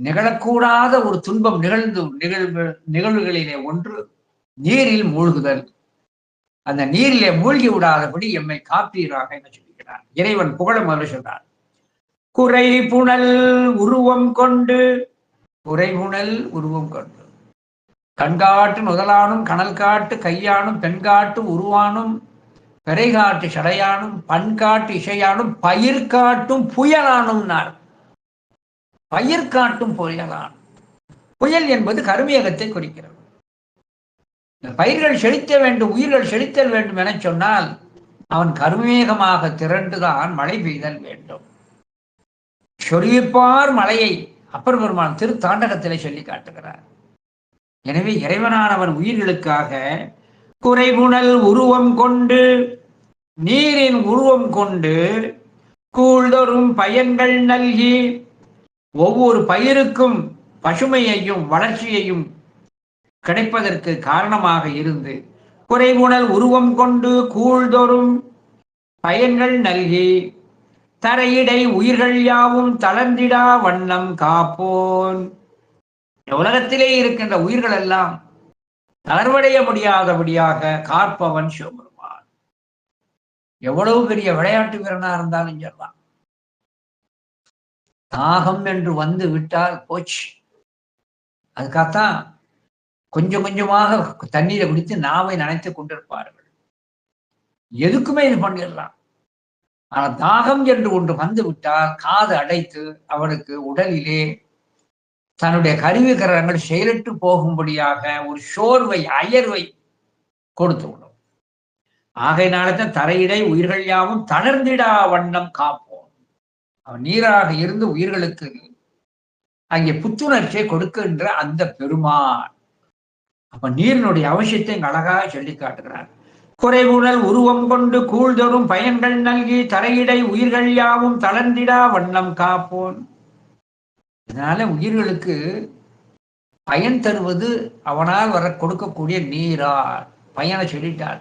நிகழக்கூடாத ஒரு துன்பம் நிகழ்வுகளிலே ஒன்று நீரில் மூழ்குதல். அந்த நீரிலே மூழ்கி விடாதபடி எம்மை காப்பீராக என சொல்கிறார். இறைவன் புகழ முதல்ல சொல்றார். குறை புனல் உருவம் கொண்டு, குறைபுணல் உருவம் கொண்டு, கண்காட்டு முதலானும் கனல் காட்டு கையானும் பெண்காட்டு உருவானும் பெரைகாட்டு சடையானும் பண்காட்டு இசையானும் பயிர்காட்டும் புயலானும். பயிர்காட்டும் புயலான். புயல் என்பது கருமேகத்தை குறிக்கிறது. பயிர்கள் செழித்த வேண்டும், உயிர்கள் செழித்தல் வேண்டும் என சொன்னால் அவன் கருமேகமாக திரண்டுதான் மழை பெய்தல் வேண்டும். சொல்லிப்பார் மழையை அப்பர் பெருமான் திருத்தாண்டகத்திலே சொல்லி காட்டுகிறார். எனவே இறைவனானவன் உயிர்களுக்காக குறைபுணல் உருவம் கொண்டு, நீரின் உருவம் கொண்டு கூழ்தொரும் பயன்கள் நல்கி, ஒவ்வொரு பயிருக்கும் பசுமையையும் வளர்ச்சியையும் கிடைப்பதற்கு காரணமாக இருந்து குறைபுணல் உருவம் கொண்டு கூழ்தொரும் பயன்கள் நல்கி தரையிடை உயிர்கள் யாவும் தளர்ந்திடா வண்ணம் காப்போன். உலகத்திலே இருக்கின்ற உயிர்கள் எல்லாம் தளர்வடைய முடியாதபடியாக காப்பவன் சிவபெருமான். எவ்வளவு பெரிய விளையாட்டு வீரனா இருந்தாலும் சொல்லலாம், தாகம் என்று வந்து விட்டால் போச்சு. அதுக்காகத்தான் கொஞ்சம் கொஞ்சமாக தண்ணீரை குடித்து நாவை நனைத்துக் கொண்டிருப்பார்கள். எதுக்குமே இது பண்ணிடலாம். ஆனா தாகம் என்று ஒன்று வந்து விட்டால் காது அடைத்து அவனுக்கு உடலிலே தன்னுடைய கருவிகரங்கள் செயலற்று போகும்படியாக ஒரு சோர்வை, அயர்வை கொடுத்து விடும். ஆகையினால்தான் தரையிடை உயிர்கள் யாவும் தளர்ந்திடா வண்ணம் காப்போம். அவன் நீராக இருந்து உயிர்களுக்கு அங்கே புத்துணர்ச்சியை கொடுக்கின்ற அந்த பெருமான். அப்ப நீரினுடைய அவசியத்தை இங்க அழகாக சொல்லி காட்டுகிறார். குறைவுணல் உருவம் கொண்டு கூழ்தொரும் பயன்கள் நல்கி தரையிடை உயிர்கள் யாவும் தளர்ந்திடா வண்ணம் காப்போன். இதனால உயிர்களுக்கு பயன் தருவது அவனால் வர கொடுக்கக்கூடிய நீரார். பயனை சொல்லிட்டார்.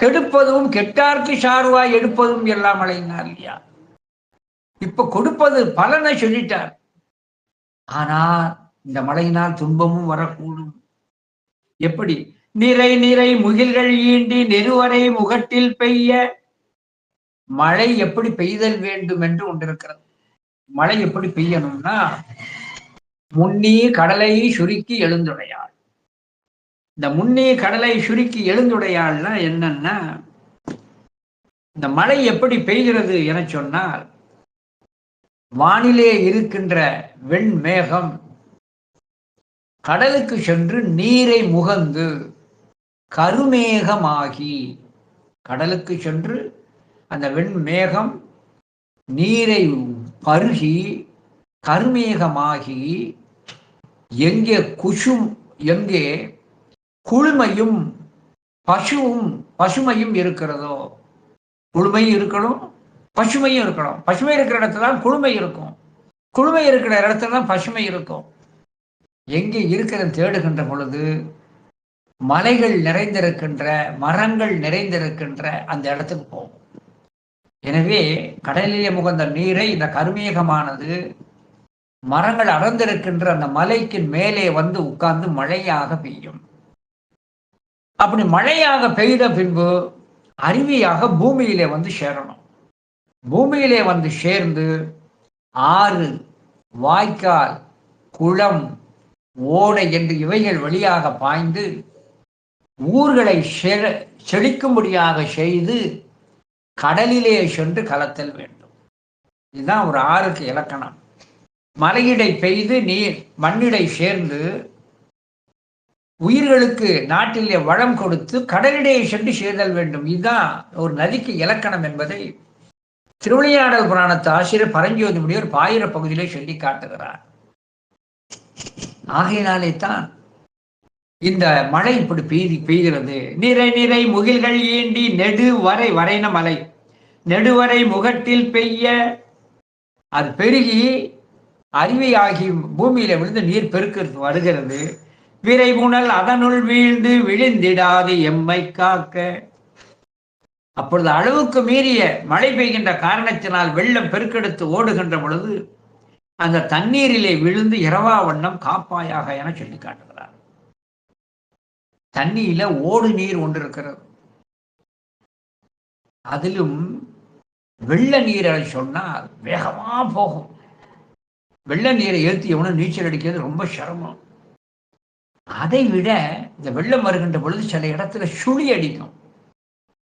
கெடுப்பதும் கெட்டார்க்கு சார்வாய் எடுப்பதும் எல்லாம் அழைந்தார் இல்லையா? இப்ப கொடுப்பது பலனை சொல்லிட்டார். ஆனா இந்த மழையினால் துன்பமும் வரக்கூடும். எப்படி? நிறை நிறை முகில்கள் ஈண்டி நெருவரை முகட்டில் பெய்ய. மழை எப்படி பெய்தல் வேண்டும் என்று ஒன்றிருக்கிறது. மழை எப்படி பெய்யணும்னா, முன்னி கடலை சுருக்கி எழுந்துடையாள். இந்த முன்னி கடலை சுருக்கி எழுந்துடையாள்னா என்னன்னா, இந்த மழை எப்படி பெய்கிறது என சொன்னால், வானிலே இருக்கின்ற வெண்மேகம் கடலுக்கு சென்று நீரை முகந்து கருமேகமாகி, கடலுக்கு சென்று அந்த வெண்மேகம் நீரை பருகி கருமேகமாகி எங்கே எங்கே குளுமையும் பசுமையும் இருக்கிறதோ, குளுமையும் இருக்கணும், பசுமையும் இருக்கணும். பசுமை இருக்கிற இடத்துல தான் குளுமை இருக்கும், குளுமை இருக்கிற இடத்துல தான் பசுமை இருக்கும். எங்கே இருக்கிற தேடுகின்ற பொழுது மலைகள் நிறைந்திருக்கின்ற, மரங்கள் நிறைந்திருக்கின்ற அந்த இடத்துக்கு போகும். எனவே கடலிலே முகந்த நீரை இந்த கருமேகமானது மரங்கள் அடர்ந்திருக்கின்ற அந்த மலைக்கு மேலே வந்து உட்கார்ந்து மழையாக பெய்யும். அப்படி மழையாக பெய்த பின்பு அருவியாக பூமியிலே வந்து சேரணும். பூமியிலே வந்து சேர்ந்து ஆறு, வாய்க்கால், குளம், ஓடை என்று இவைகள் வழியாக பாய்ந்து ஊர்களை செழிக்கும்படியாக செய்து கடலிலே சென்று கலத்தல் வேண்டும். இதுதான் ஒரு ஆறுக்கு இலக்கணம். மலையிடை பெய்து நீர் மண்ணிடை சேர்ந்து உயிர்களுக்கு நாட்டிலே வளம் கொடுத்து கடலிடையே சென்று சேர்தல் வேண்டும். இதுதான் ஒரு நதிக்கு இலக்கணம் என்பதை திருவிளையாடல் புராணத்து ஆசிரியர் பரஞ்சோதி முனிவர் பாயிர பகுதியிலே சொல்லி காட்டுகிறார். ஆகையினாலே தான் இந்த மழை இப்படி பெய்கிறது. நிறை நிறை முகில்கள் ஈண்டி நெடுவரை வரைன மலை நெடுவரை முகட்டில் பெய்ய அது பெருகி அருவியாகி பூமியில விழுந்து நீர் பெருக்கிறது வருகிறது. விரைவுணல் அதனுள் வீழ்ந்து விழுந்திடாது எம்மை காக்க. அப்பொழுது அளவுக்கு மீறிய மழை பெய்கின்ற காரணத்தினால் வெள்ளம் பெருக்கெடுத்து ஓடுகின்ற பொழுது அந்த தண்ணீரிலே விழுந்து இரவா வண்ணம் காப்பாயாக என சொல்லி காட்டுகிறார். தண்ணியில ஓடு நீர் ஒன்று இருக்கிறது. அதிலும் வெள்ள நீரை சொன்னால் வேகமா போகும். வெள்ள நீரை ஏற்றி எவனும் நீச்சல் அடிக்கிறது ரொம்ப சிரமம். அதை விட இந்த வெள்ளம் வருகின்ற பொழுது சில இடத்துல சுழி அடிக்கும்.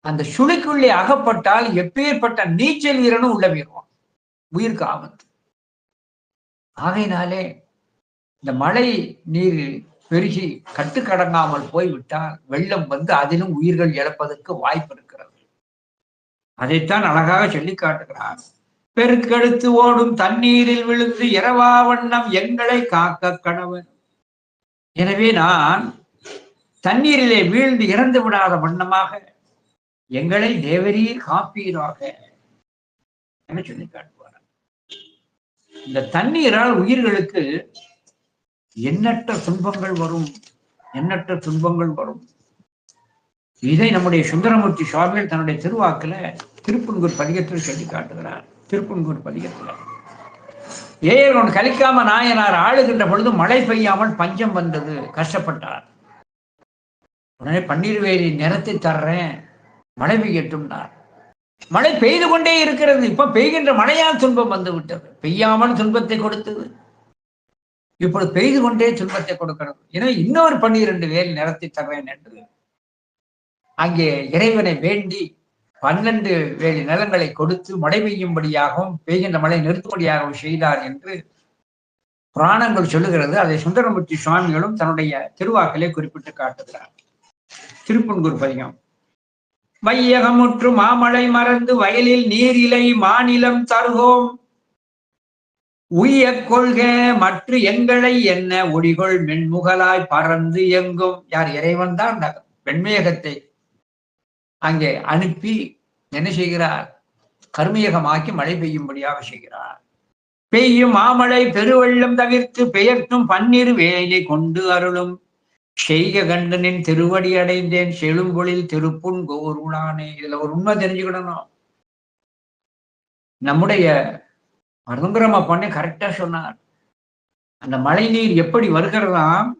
அந்த சுழிக்குள்ளே அகப்பட்டால் எப்பேற்பட்ட நீச்சல் வீரனும் உள்ள போயிடுவான், உயிருக்கு ஆபத்து. ஆகையினாலே இந்த மழை நீர் பெருகி கட்டுக்கடங்காமல் போய்விட்டால் வெள்ளம் வந்து அதிலும் உயிர்கள் இழப்பதற்கு வாய்ப்பு இருக்கிறது. அதைத்தான் அழகாக சொல்லி காட்டுகிறார். பெருக்கெடுத்து ஓடும் தண்ணீரில் விழுந்து இரவா வண்ணம் எங்களை காக்க கடவன். எனவே நான் தண்ணீரிலே வீழ்ந்து இறந்து விடாத வண்ணமாக எங்களை தேவரீர் காப்பீராக என சொல்லி காட்டுவார். இந்த தண்ணீரால் உயிர்களுக்கு எண்ணற்ற துன்பங்கள் வரும், எண்ணற்ற துன்பங்கள் வரும். இதை நம்முடைய சுந்தரமூர்த்தி சுவாமிகள் தன்னுடைய திருவாக்குல திருப்புன்கூர் பதிகத்தில் சொல்லி காட்டுகிறார். திருப்புன்கூர் பதிகத்துல ஏன் கலிக்காம நாயனார் ஆளுகின்ற பொழுது மழை பெய்யாமல் பஞ்சம் வந்தது, கஷ்டப்பட்டார். உடனே பன்னீர்வேலி நிறத்தை தர்றேன், மழை பெய்யட்டும்னார். மழை பெய்து கொண்டே இருக்கிறது. இப்ப பெய்கின்ற மழையால் துன்பம் வந்து விட்டது. பெய்யாமல் துன்பத்தை கொடுத்தது, இப்பொழுது பெய்து கொண்டே துன்பத்தை கொடுக்கிறது. எனவே இன்னொரு 12 வேல் நிறத்தை தர்றேன் என்று அங்கே இறைவனை வேண்டி 12 வேலி நிலங்களை கொடுத்து மழை பெய்யும்படியாகவும் பெய்கின்ற மழை நிறுத்தும்படியாகவும் செய்தார் என்று புராணங்கள் சொல்லுகிறது. அதை சுந்தரமூர்த்தி சுவாமிகளும் தன்னுடைய திருவாக்கிலே குறிப்பிட்டு காட்டுகிறார். திருப்புன்கூர் பதிகம். வையகமுற்று மாமழை மறந்து வயலில் நீர் இலை மாநிலம் தருகோம் உய்ய கொள்க மற்ற எங்களை என்ன ஒடிகொள் மென்முகலாய் பறந்து எங்கும். யார்? இறைவன் தான் அந்த வெண்மேகத்தை அங்கே அனுப்பி என்ன செய்கிறார்? கருமேகமாக்கி மழை பெய்யும்படியாக செய்கிறார். பெய்யும் மாமழை பெருவெள்ளம் தவிர்த்து பெயர்த்தும் 12 வேலை கொண்டு அருளும் செய்க கண்டனின் திருவடி அடைந்தேன் செழும்பொழில் திருப்புன்கூர் உளானே. இதுல ஒரு உண்மை தெரிஞ்சுக்கிடணும். நம்முடைய மருதுங்கிரம பண்ணி கரெக்டா சொன்னார். அந்த மழை நீர் எப்படி வருகிறதாம்,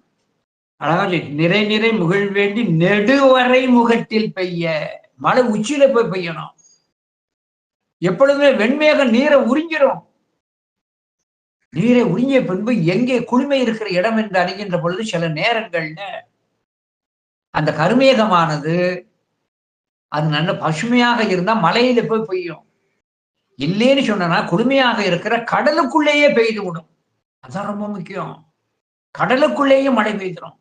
அழகா நிறை நிறை முகில் வேண்டி நெடுவரை முகட்டில் பெய்ய. மழை உச்சியில போய் பெய்யணும். எப்பொழுதுமே வெண்மேக நீரை உறிஞ்சிரும். நீரை உறிஞ்சிய பின்பு எங்கே குளுமை இருக்கிற இடம் என்று அறிகின்ற பொழுது சில நேரங்கள்ல அந்த கருமேகமானது அது நல்ல பசுமையாக இருந்தா மலையில போய் பெய்யும். இல்லைன்னு சொன்னா குளுமையாக இருக்கிற கடலுக்குள்ளேயே பெய்து விடும். அதான் ரொம்ப முக்கியம். கடலுக்குள்ளேயும் மழை பெய்திடும்.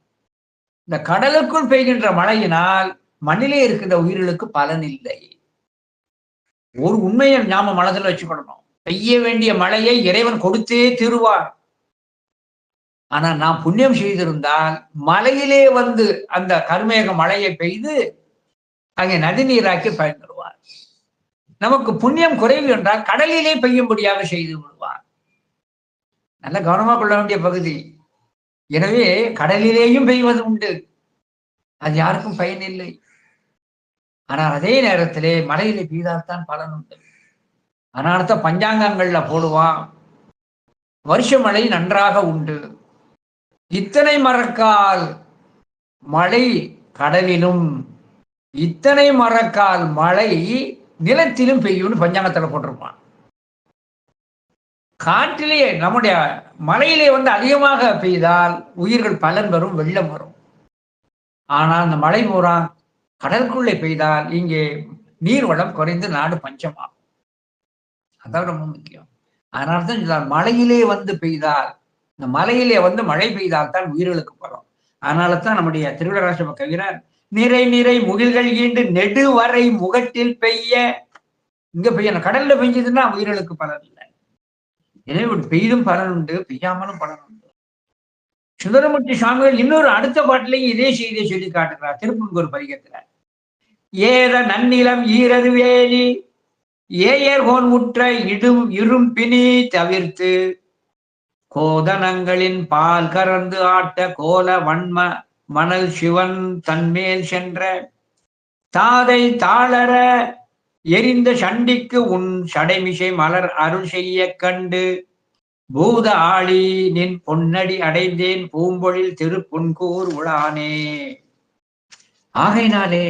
இந்த கடலுக்குள் பெய்கின்ற மழையினால் மண்ணிலே இருக்கின்ற உயிர்களுக்கு பலன் இல்லை. ஒரு உண்மையை நாம மனதில் வச்சுக்கணும். பெய்ய வேண்டிய மழையை இறைவன் கொடுத்தே தீருவார். ஆனா நாம் புண்ணியம் செய்திருந்தால் மலையிலே வந்து அந்த கருமேக மழையை பெய்து அங்கே நதி நீராக்கி பயன்படுவார். நமக்கு புண்ணியம் குறைவு என்றால் கடலிலே பெய்யும்படியாக செய்து விடுவார். நல்ல கவனமாக கொள்ள வேண்டிய பகுதி. எனவே கடலிலேயும் பெய்வது உண்டு, அது யாருக்கும் பயன் இல்லை. ஆனால் அதே நேரத்திலே மலையிலே பெய்தால்தான் பலன் உண்டு. அதனாலதான் பஞ்சாங்கங்கள்ல போடுவான், வருஷ மழை நன்றாக உண்டு, இத்தனை மரக்கால் மழை கடலிலும், இத்தனை மரக்கால் மழை நிலத்திலும் பெய்யும்னு பஞ்சாங்கத்துல போட்டிருப்பான். காற்றிலே நம்முடைய மலையிலே அதிகமாக பெய்தால் உயிர்கள் பலன் வரும், வெள்ளம் வரும். ஆனால் அந்த மழை பூரா கடலுக்குள்ளே பெய்தால் இங்கே நீர்வளம் குறைந்து நாடு பஞ்சமாகும். அதான் ரொம்ப முக்கியம். அதனால்தான் மலையிலே பெய்தால், இந்த மலையிலே மழை பெய்தால் தான் உயிர்களுக்கு பலம். அதனால தான் நம்முடைய திருவிழராச கவிஞர் நிறை நிறை முகில்கள் ஈண்டு நெடுவரை முகத்தில் பெய்ய, இங்க பெய்யணும், கடல்ல பெஞ்சதுன்னா உயிர்களுக்கு பலன் இல்லை. எனவே பெய்தும் பலன் உண்டு, பெய்யாமலும் பலன் உண்டு. சுந்தரமூர்த்தி சுவாமிகள் இன்னொரு அடுத்த பாட்டிலையும் இதே செய்தியை சொல்லி காட்டுகிறார். திருப்பூர் பதிகத்துல ஏற நன்னிலம் ஈரது வேலி ஏயர்கோன் முற்ற இரும் பிணி தவிர்த்து கோதனங்களின் பால் கறந்து ஆட்ட கோல வன்ம மணல் சிவன் தன்மேல் சென்ற தாதை தாளர எரிந்த சண்டிக்கு உன் சடைமிசை மலர் அருள் செய்ய கண்டு பூத ஆளி நின் பொன்னடி அடைந்தேன் பூம்பொழில் திருப்புன்கூர் உளானே. ஆகையினாலே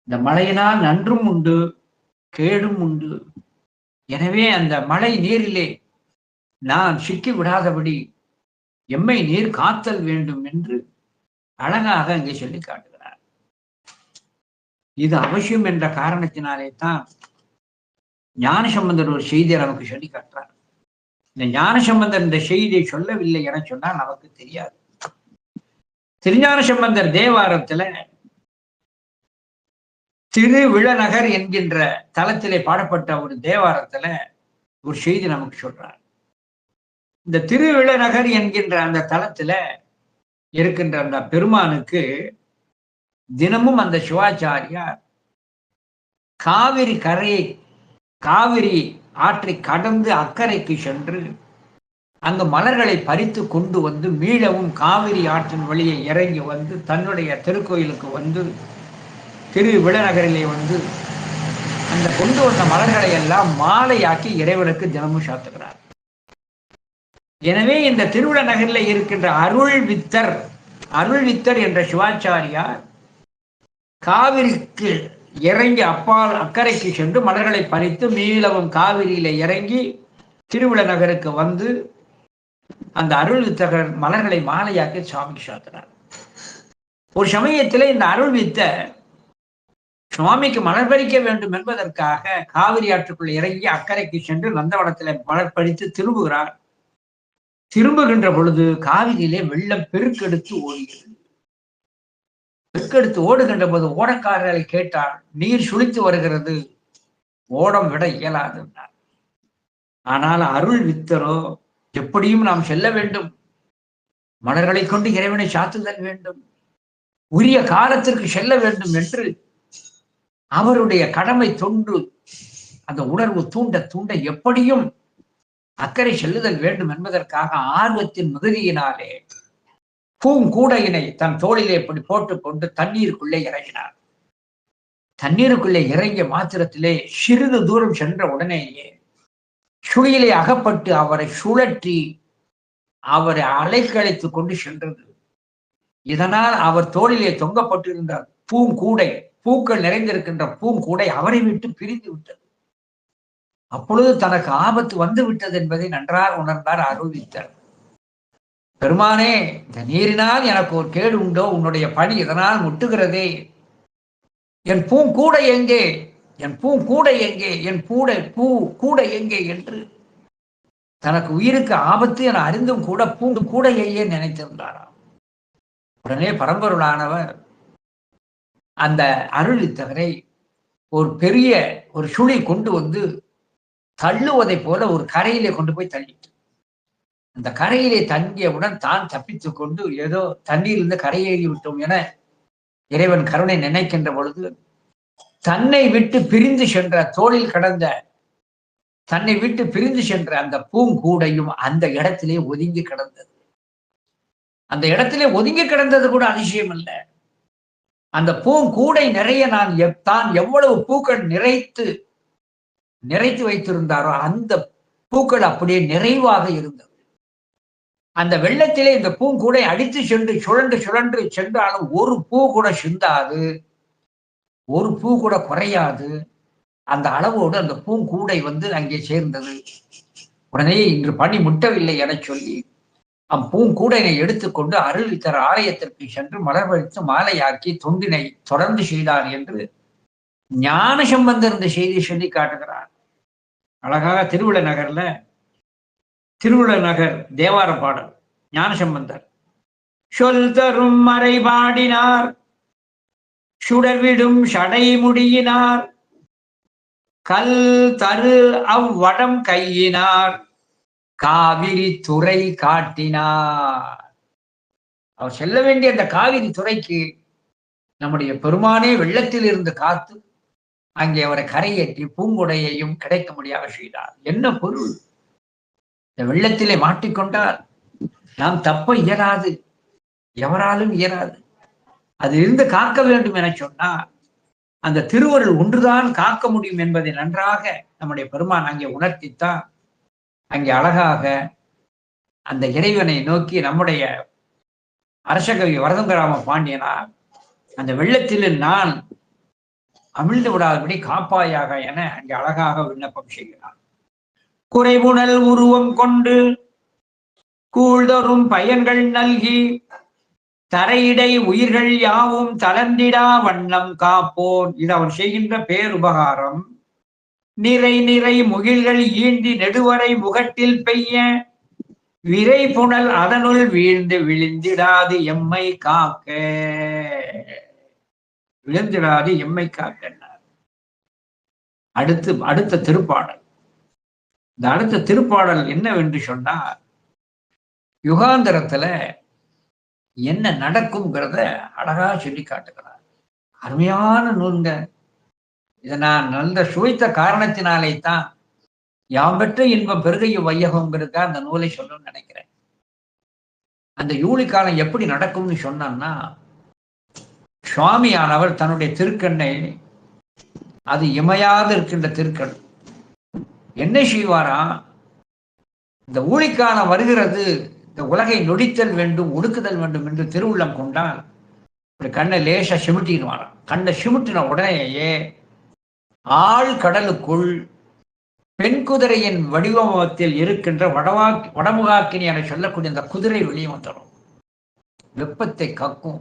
இந்த மழையினால் நன்றும் உண்டு, கேடும் உண்டு. எனவே அந்த மழை நீரிலே நான் சிக்கி விடாதபடி எம்மை நீர் காத்தல் வேண்டும் என்று அழகாக அங்கே சொல்லி காட்டுகிறார். இது அவசியம் என்ற காரணத்தினாலே தான் ஞானசம்பந்தர் ஒரு செய்தியை நமக்கு சொல்லி காட்டுறார். இந்த ஞானசம்பந்தர் இந்த செய்தியை சொல்லவில்லை என சொன்னால் நமக்கு தெரியாது. திருஞான சம்பந்தர் தேவாரத்துல திருவிழநகர் என்கின்ற தலத்திலே பாடப்பட்ட ஒரு தேவாரத்துல ஒரு செய்தி நமக்கு சொல்றார். இந்த திருவிழநகர் என்கின்ற அந்த தலத்துல இருக்கின்ற அந்த பெருமானுக்கு தினமும் அந்த சிவாச்சாரியார் காவிரி ஆற்றை கடந்து அக்கறைக்கு சென்று அங்கு மலர்களை பறித்து கொண்டு மீளவும் காவிரி ஆற்றின் வழியை இறங்கி தன்னுடைய திருக்கோயிலுக்கு திருவிழநகரிலே அந்த கொண்டு வந்த மலர்களை எல்லாம் மாலையாக்கி இறைவனுக்கு தினமும் சாத்துகிறார். எனவே இந்த திருவிழநகரில் இருக்கின்ற அருள்வித்தர் என்ற சிவாச்சாரியார் காவிரிக்கு இறங்கி அப்பால் அக்கறைக்கு சென்று மலர்களை பறித்து மீளவும் காவிரியில இறங்கி திருவிழநகருக்கு அந்த அருள்வித்தகர் மலர்களை மாலையாக்கி சுவாமிக்கு சாத்தினார். ஒரு சமயத்தில் இந்த அருள்வித்தர் சுவாமிக்கு மலர் பறிக்க வேண்டும் என்பதற்காக காவிரி ஆற்றுக்குள் இறங்கி அக்கறைக்கு சென்று நந்தவனத்தில் மலர் பறித்து திரும்புகிறார். திரும்புகின்ற பொழுது காவிரியிலே வெள்ளம் பெருக்கெடுத்து ஓடுகிறது. பெருக்கெடுத்து ஓடுகின்ற போது ஓடக்காரர்களை கேட்டார், நீர் சுழித்து வருகிறது, ஓடம் விட இயலாது. ஆனால் அருள்வித்தரோ எப்படியும் நாம் செல்ல வேண்டும், மலர்களை கொண்டு இறைவனை சாத்துதல் வேண்டும், உரிய காலத்திற்கு செல்ல வேண்டும் என்று அவருடைய கடமை தொண்டு அந்த உணர்வு தூண்ட தூண்ட எப்படியும் அக்கறை செல்லுதல் வேண்டும் என்பதற்காக ஆர்வத்தின் மிகுதியினாலே பூங்கூடையினை தன் தோளிலே இப்படி போட்டுக்கொண்டு தண்ணீருக்குள்ளே இறங்கினார். தண்ணீருக்குள்ளே இறங்கிய மாத்திரத்திலே சிறிது தூரம் சென்ற உடனேயே சுழியிலே அகப்பட்டு அவரை சுழற்றி அவரை அலைக்கழித்துக் கொண்டு சென்றது. இதனால் அவர் தோளிலே தொங்கப்பட்டிருந்த பூங்கூடை, பூக்கள் நிறைந்திருக்கின்ற பூங்கூடை அவரை விட்டு பிரிந்து விட்டது. அப்பொழுது தனக்கு ஆபத்து வந்து விட்டது என்பதை நன்றாக உணர்ந்தார் அருள்வித்தர். பெருமானே, இந்த நீரினால் எனக்கு ஒரு கேடு உண்டோ, உன்னுடைய பணி இதனால் முட்டுகிறதே, என் பூங்கூடை எங்கே, என் பூங்கூடை எங்கே, என் கூடை எங்கே என்று தனக்கு உயிருக்கு ஆபத்து என அறிந்தும் கூட கூடையையே நினைத்திருந்தாராம். உடனே பரம்பொருளானவர் அந்த அருள்வித்தகரை ஒரு பெரிய ஒரு சுழி கொண்டு தள்ளுவதை போல ஒரு கரையிலே கொண்டு போய் தள்ளிட்டு, அந்த கரையிலே தங்கியவுடன் தான் தப்பித்துக் கொண்டு ஏதோ தண்ணீரிலிருந்து கரையேறி விட்டோம் என இறைவன் கருணை நினைக்கின்ற பொழுது தன்னை விட்டு பிரிந்து சென்ற தோளில் கடந்த தன்னை விட்டு பிரிந்து சென்ற அந்த பூங்கூடையும் அந்த இடத்திலே ஒதுங்கி கிடந்தது. அந்த இடத்திலே ஒதுங்கி கிடந்தது கூட அதிசயம் அல்ல. அந்த பூங்கூடை நிறைய தான் எவ்வளவு பூக்கள் நிறைத்து நிறைத்து வைத்திருந்தாரோ அந்த பூக்கள் அப்படியே நிறைவாக இருந்தது. அந்த வெள்ளத்திலே இந்த பூங்கூடை அடித்து சென்று சுழன்று சுழன்று சென்றாலும் ஒரு பூ கூட சிந்தாது, ஒரு பூ கூட குறையாது. அந்த அளவோடு அந்த பூங்கூடை வந்து அங்கே சேர்ந்தது. உடனே இன்று பனி முட்டவில்லை என சொல்லி பூங்கூடனை எடுத்துக்கொண்டு அருள்வித்தர் ஆலயத்திற்கு சென்று மலர் பறித்து மாலையாக்கி தொண்டினை தொடர்ந்து செய்தார் என்று ஞான சம்பந்தர் இந்த செய்தி சொல்லி காட்டுகிறார். அழகாக திருவுள்ள நகர் தேவார பாடல் ஞான சம்பந்தர். சொல் தரும் மறை பாடினார், சுடர்விடும் சடை முடியினார், கல் தரு அவ்வடம் கையினார், காவிரி துறை காட்டினார். அவர் செல்ல வேண்டிய அந்த காவிரி துறைக்கு நம்முடைய பெருமானே வெள்ளத்தில் இருந்து காத்து அங்கே அவரை கரையேற்றி பூங்குடையையும் கிடைக்க முடியாத செய்தார். என்ன பொருள்? இந்த வெள்ளத்திலே மாட்டிக்கொண்டால் நாம் தப்ப இயலாது, எவராலும் இயலாது. அதிலிருந்து காக்க வேண்டும் என சொன்னார் அந்த திருவருள் ஒன்றுதான் காக்க முடியும் என்பதை நன்றாக நம்முடைய பெருமான் அங்கே உணர்த்தித்தான் அங்கே அழகாக அந்த இறைவனை நோக்கி நம்முடைய அரசகவி வரதங்கராம பாண்டியனார் அந்த வெள்ளத்தில் நான் அமிழ்ந்து விடாதபடி காப்பாயாக என அங்கே அழகாக விண்ணப்பம் செய்கிறார். குறைவுணல் உருவம் கொண்டு கூழ்தொரும் பயன்கள் நல்கி தரையிடை உயிர்கள் யாவும் தளர்ந்திடா வண்ணம் காப்போன். இது அவர் செய்கின்ற பேருபகாரம். நிறை நிறை முகில்கள் ஈண்டி நெடுவரை முகட்டில் பெய்ய விரை புனல் அதனுள் வீழ்ந்து விழுந்திடாது எம்மை காக்க. விழுந்திடாது எம்மை காக்க. அடுத்த திருப்பாடல். இந்த அடுத்த திருப்பாடல் என்னவென்று சொன்னார், யுகாந்தரத்துல என்ன நடக்கும்ங்கிறத அழகா சொல்லி காட்டுகிறார். அருமையான நூல்ங்க. இதை நான் நல்ல சுவைத்த காரணத்தினாலே தான் யாம் பெற்ற இன்பம் பெருகையும் வையகம்ங்கிறதுக்கா அந்த நூலை சொல்லணும்னு நினைக்கிறேன். அந்த யூலி காலம் எப்படி நடக்கும்னு சொன்னான்னா, சுவாமியானவர் தன்னுடைய திருக்கண்ணை, அது இமையாது இருக்கின்ற திருக்கண், என்ன செய்வாரா, இந்த ஊழிக்காலம் வருகிறது, இந்த உலகை நொடித்தல் வேண்டும், ஒடுக்குதல் வேண்டும் என்று திருவுள்ளம் கொண்டால் இப்படி கண்ணை லேசா சிமிட்டிடுவாராம். கண்ணை சிமிட்டின உடனேயே ஆழ் கடலுக்குள் பெண் குதிரையின் வடிவத்தில் இருக்கின்ற வடமுகாக்கினி என சொல்லக்கூடிய அந்த குதிரை வெளியே வந்துடும். வெப்பத்தை கக்கும்,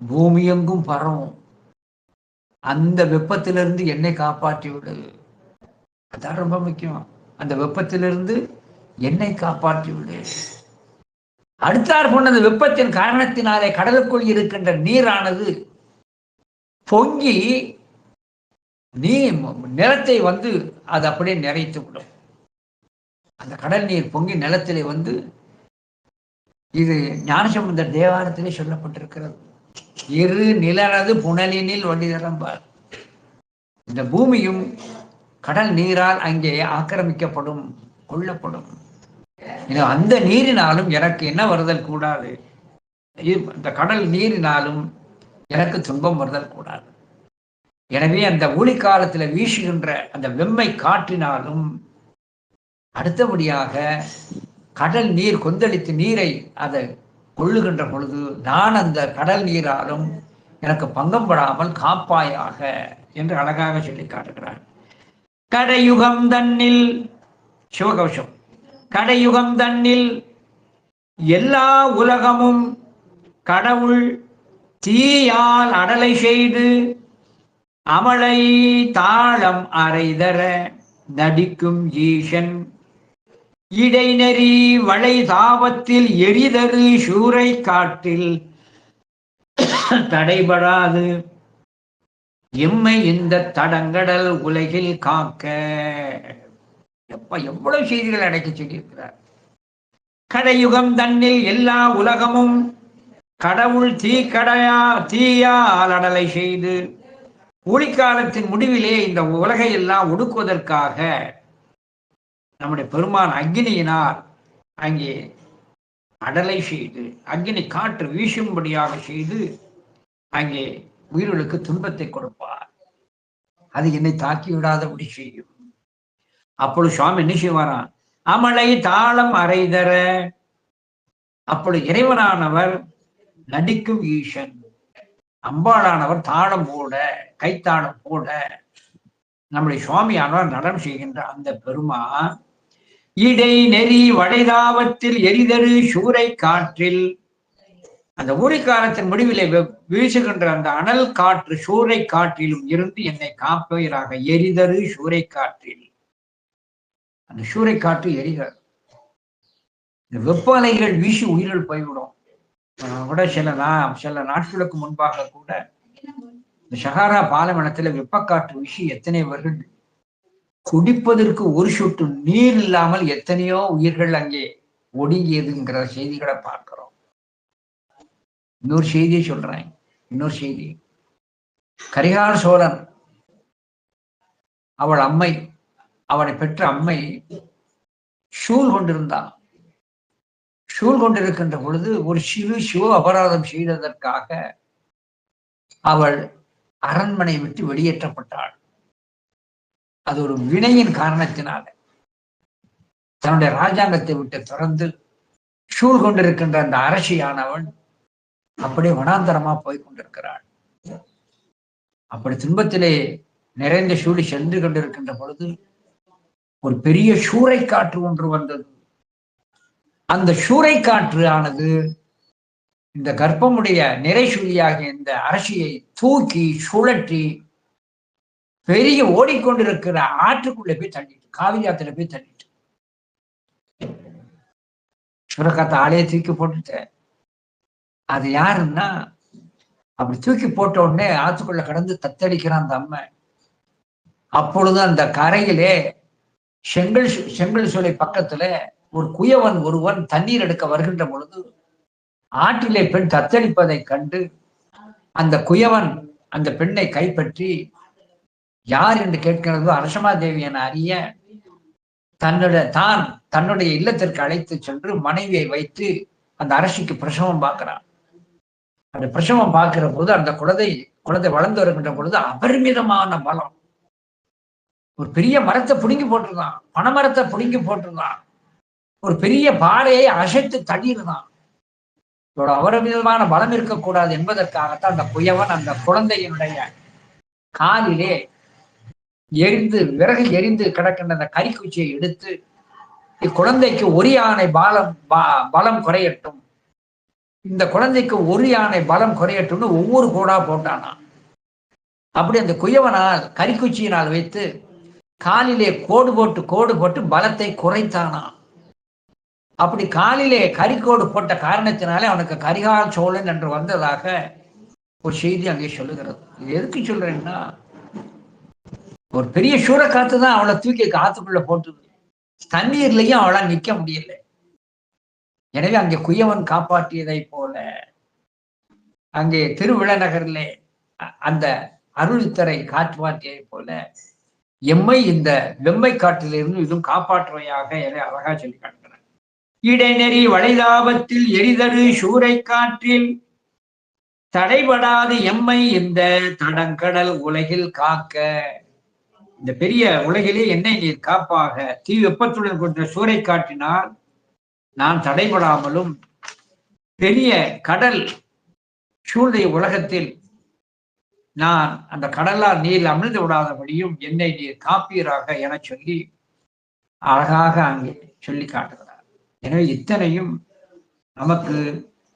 பூமியெங்கும் பரவும். அந்த வெப்பத்திலிருந்து என்னை காப்பாற்றி விடு, அதான் ரொம்ப முக்கியம். அந்த வெப்பத்திலிருந்து என்னை காப்பாற்றி விடு. அடுத்தார் போன அந்த வெப்பத்தின் காரணத்தினாலே கடலுக்குள் இருக்கின்ற நீரானது பொங்கி நிலத்தை வந்து அது அப்படியே நிறைத்து விடும். அந்த கடல் நீர் பொங்கி நிலத்திலே வந்து, இது ஞானசம்பந்தர் தேவாரத்திலே சொல்லப்பட்டிருக்கிறது. இரு நிலனது புனலினில் வண்டிதரம்பார். இந்த பூமியும் கடல் நீரால் அங்கே ஆக்கிரமிக்கப்படும், கொள்ளப்படும். அந்த நீரினாலும் எனக்கு என்ன வருதல் கூடாது, இந்த கடல் நீரினாலும் எனக்கு துன்பம் வருதல் கூடாது. எனவே அந்த ஊழிக்காலத்தில் வீசுகின்ற அந்த வெம்மை காற்றினாலும், அடுத்தபடியாக கடல் நீர் கொந்தளித்து நீரை அதை கொள்ளுகின்ற பொழுது நான் அந்த கடல் நீராலும் எனக்கு பங்கம் படாமல் காப்பாயாக என்று அழகாக சொல்லி காட்டுகிறார். கடையுகம் தன்னில், சிவகவசம், கடையுகம் தன்னில் எல்லா உலகமும் கடவுள் தீயால் அடலை செய்து அமளை தாளம் அரைதர நடிக்கும் ஈசன் இடைநெறி வளை தாபத்தில் எரிதரு சூறை காட்டில் தடைபடாது எம்மை இந்த தடங்கடல் உலகில் காக்க. எவ்வளவு செய்திகள் அடக்கி சொல்லியிருக்கிறார். கடையுகம் தன்னில் எல்லா உலகமும் கடவுள் தீயால் அடலை செய்து, ஊழிக்காலத்தின் முடிவிலே இந்த உலகை எல்லாம் ஒடுக்குவதற்காக நம்முடைய பெருமான் அக்னியினால் அங்கே அடலை செய்து, அக்னி காற்று வீசும்படியாக செய்து அங்கே உயிர்களுக்கு துன்பத்தை கொடுப்பார். அது என்னை தாக்கி விடாதபடி செய்யும். அப்பொழுது சுவாமி என்ன செய்வாராம், அமலை தாளம் அறைதர. அப்பொழுது இறைவனானவர் நடிக்கும் ஈசன், அம்பாளானவர் தாளம் போட, கைத்தாளம் போட நம்முடைய சுவாமியானவர் நடம் செய்கின்ற அந்த பெருமான் இடை நெறி வடைதாவத்தில் எரிதரு சூறை காற்றில், அந்த ஊழிக்காலத்தின் முடிவிலே வீசுகின்ற அந்த அனல் காற்று சூறை காற்றிலும் இருந்து என்னை காப்பவராக எரிதரு சூறை காற்றில். அந்த சூறை காற்று எரிதல், இந்த வெப்ப அலைகள் வீசி உயிர்கள் போய்விடும். கூட சில நாட்களுக்கு முன்பாக கூட இந்த சஹாரா பாலைவனத்துல வெப்பக்காற்று வீசி எத்தனை பேர்கள் குடிப்பதற்கு ஒரு சொட்டு நீர் இல்லாமல் எத்தனையோ உயிர்கள் அங்கே ஒடுங்கியதுங்கிற செய்திகளை பார்க்கிறோம். இன்னொரு செய்தியை சொல்றேன். இன்னொரு செய்தி, கரிகால சோழன் அவள் அம்மை, அவனை பெற்ற அம்மை சூழ் கொண்டிருந்தான். சூழ் கொண்டிருக்கின்ற பொழுது ஒரு சிறு சிவ அபராதம் செய்ததற்காக அவள் அரண்மனை விட்டு வெளியேற்றப்பட்டாள். அது ஒரு வினையின் காரணத்தினால தன்னுடைய ராஜாங்கத்தை விட்டு திறந்து சூழ் கொண்டிருக்கின்ற அந்த அரசியானவள் அப்படியே வனாந்தரமா போய் கொண்டிருக்கிறாள். அப்படி துன்பத்திலே நிறைந்த சூழி சென்று கொண்டிருக்கின்ற பொழுது ஒரு பெரிய சூறை காற்று ஒன்று வந்தது. அந்த சூறை காற்று ஆனது இந்த கர்ப்பமுடைய நிறைசூழியாகிய இந்த அரசியை தூக்கி சுழற்றி பெரிய ஓடிக்கொண்டிருக்கிற ஆற்றுக்குள்ள போய் தள்ளிட்டு, காவிரி ஆத்துல போய் தள்ளிட்டு, சுரக்காத்த ஆளையே தூக்கி போட்டுட்டு, அது யாருன்னா அப்படி தூக்கி போட்ட உடனே ஆத்துக்குள்ள கடந்து தத்தளிக்கிறான் அந்த அம்மை. அப்பொழுது அந்த கரையிலே செங்கல் சோலை பக்கத்துல ஒரு குயவன் ஒருவன் தண்ணீர் எடுக்க வருகின்ற பொழுது ஆற்றிலே பெண் தத்தளிப்பதை கண்டு அந்த குயவன் அந்த பெண்ணை கைப்பற்றி யார் என்று கேட்கிறதோ அரசமாதேவி என அறிய தன்னுடைய இல்லத்திற்கு அழைத்து சென்று மனைவியை வைத்து அந்த அரசிக்கு பிரசவம் பார்க்கிறான். அந்த பிரசவம் பார்க்கிற போது அந்த குழந்தை வளர்ந்து வருகின்ற பொழுது அபரிமிதமான பலம். ஒரு பெரிய மரத்தை பிடுங்கி போட்டிருந்தான், பனைமரத்தை பிடுங்கி போட்டிருந்தான், ஒரு பெரிய பாறையை அசைத்து தள்ளியிருந்தான். இதோட அபரிமிதமான பலம் இருக்கக்கூடாது என்பதற்காகத்தான் அந்த குயவன் அந்த குழந்தையினுடைய காலிலே விறகு எரிந்து கிடக்கின்ற அந்த கரிக்குச்சியை எடுத்து இக்குழந்தைக்கு ஒரு யானை பலம் குறையட்டும், இந்த குழந்தைக்கு ஒரு யானை பலம் குறையட்டும்னு ஒவ்வொரு கோடா போட்டானா. அப்படி அந்த குயவனால் கரிக்குச்சியினால் வைத்து காலிலே கோடு போட்டு பலத்தை குறைத்தானா. அப்படி காலிலே கரிக்கோடு போட்ட காரணத்தினாலே அவனுக்கு கரிகால சோழன் என்று வந்ததாக ஒரு செய்தி அங்கே சொல்லுகிறது. இது எதுக்கு சொல்றேன்னா, ஒரு பெரிய சூறக்காத்து தான் அவளை தூக்கி காத்துக்குள்ள போட்டுது. தண்ணீர்லையும் அவளால் நிக்க முடியல. எனவே அங்கே குயவன் காப்பாற்றியதை போல அங்கே திருவிழநகரிலே அந்த அருள்தரை காப்பாற்றியதை போல எம்மை இந்த வெம்மை காற்றிலிருந்து இதுவும் காப்பாற்றுவையாக என அழகா சொல்லி காட்டுகிறார். இடைநெறி வளைதாபத்தில் எரிதரு சூறை காற்றில் தடைபடாது எம்மை இந்த தடங்கடல் உலகில் காக்க. இந்த பெரிய உலகிலே என்னை நீர் காப்பாக, தீ வெப்பத்துடன் கொண்ட சூறை காட்டினால் நான் தடைபடாமலும் பெரிய கடல் சூழ்நிலை உலகத்தில் நான் அந்த கடலால் நீர் அமிழ்ந்து விடாதபடியும் என்னை நீர் காப்பீராக என சொல்லி அழகாக அங்கே சொல்லி காட்டுகிறார். எனவே இத்தனையும் நமக்கு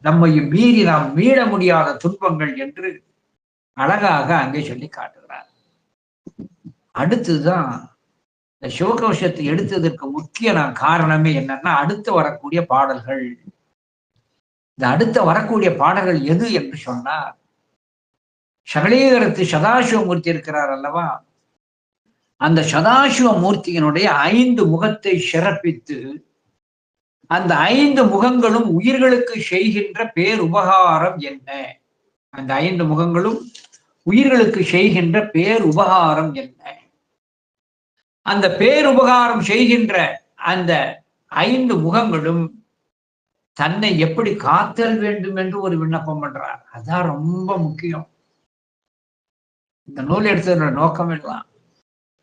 நம்மையும் மீறி நாம் மீள முடியாத துன்பங்கள் என்று அழகாக அங்கே சொல்லி காட்டுகிறார். அடுத்துதான் இந்த சிவகவசத்தை எடுத்ததற்கு முக்கிய காரணமே என்னன்னா, அடுத்து வரக்கூடிய பாடல்கள். இந்த அடுத்த வரக்கூடிய பாடல்கள் எது என்று சொன்னார், சகலீகரத்து சதாசிவமூர்த்தி இருக்கிறார் அல்லவா, அந்த சதாசிவமூர்த்தியினுடைய 5 முகத்தை சிறப்பித்து அந்த 5 முகங்களும் உயிர்களுக்கு செய்கின்ற பேருபகாரம் என்ன, அந்த 5 முகங்களும் உயிர்களுக்கு செய்கின்ற பேருபகாரம் என்ன, அந்த பேருபகாரம் செய்கின்ற அந்த 5 முகங்களும் தன்னை எப்படி காத்தல் வேண்டும் என்று ஒரு விண்ணப்பம் பண்றார். அதான் ரொம்ப முக்கியம். இந்த நூல் எடுத்ததோட நோக்கம் எல்லாம்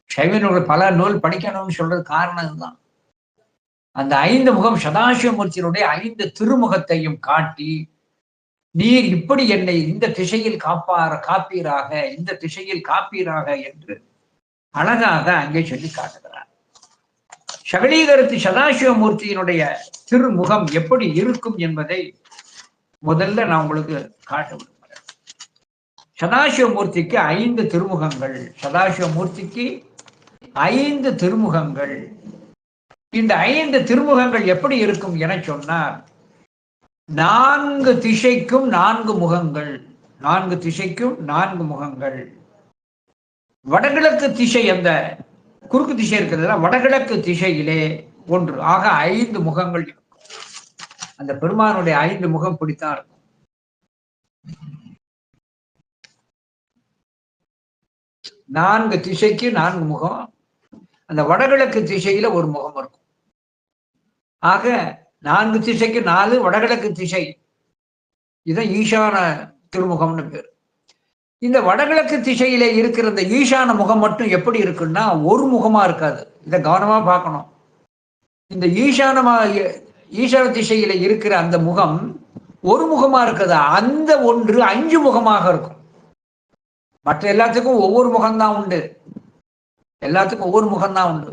சைவ நூல் பல நூல் படிக்கணும்னு சொல்றது காரணம் இதுதான். அந்த 5 முகம் சதாசிவமூர்த்தியினுடைய 5 திருமுகத்தையும் காட்டி, நீர் இப்படி என்னை இந்த திசையில் காப்பீராக, இந்த திசையில் காப்பீராக என்று அழகாக அங்கே சொல்லி காட்டுகிறார். சகலீகரத்து சதாசிவமூர்த்தியினுடைய திருமுகம் எப்படி இருக்கும் என்பதை முதல்ல நான் உங்களுக்கு காட்ட விரும்புகிறேன். சதாசிவமூர்த்திக்கு 5 திருமுகங்கள். சதாசிவமூர்த்திக்கு 5 திருமுகங்கள். இந்த 5 திருமுகங்கள் எப்படி இருக்கும் என சொன்னார், 4 திசைக்கும் 4 முகங்கள். 4 திசைக்கும் 4 முகங்கள். வடகிழக்கு திசை, அந்த குறுக்கு திசை இருக்கிறதுல வடகிழக்கு திசையிலே ஒன்று. ஆக 5 முகங்கள் இருக்கும். அந்த பெருமானுடைய 5 முகம் பிடித்தான் இருக்கும். நான்கு திசைக்கு 4 முகம். அந்த வடகிழக்கு திசையில ஒரு முகம் இருக்கும். ஆக 4 திசைக்கு 4, வடகிழக்கு திசை, இதுதான் ஈசான திருமுகம்னு பேர். இந்த வடகிழக்கு திசையிலே இருக்கிற இந்த ஈசான முகம் மட்டும் எப்படி இருக்குன்னா ஒரு முகமா இருக்காது. இதை கவனமா பார்க்கணும். இந்த ஈசான திசையில இருக்கிற அந்த முகம் ஒரு முகமா இருக்குது. அந்த ஒன்று 5 முகமாக இருக்கும். மற்ற எல்லாத்துக்கும் ஒவ்வொரு முகம்தான் உண்டு. எல்லாத்துக்கும் ஒவ்வொரு முகம்தான் உண்டு.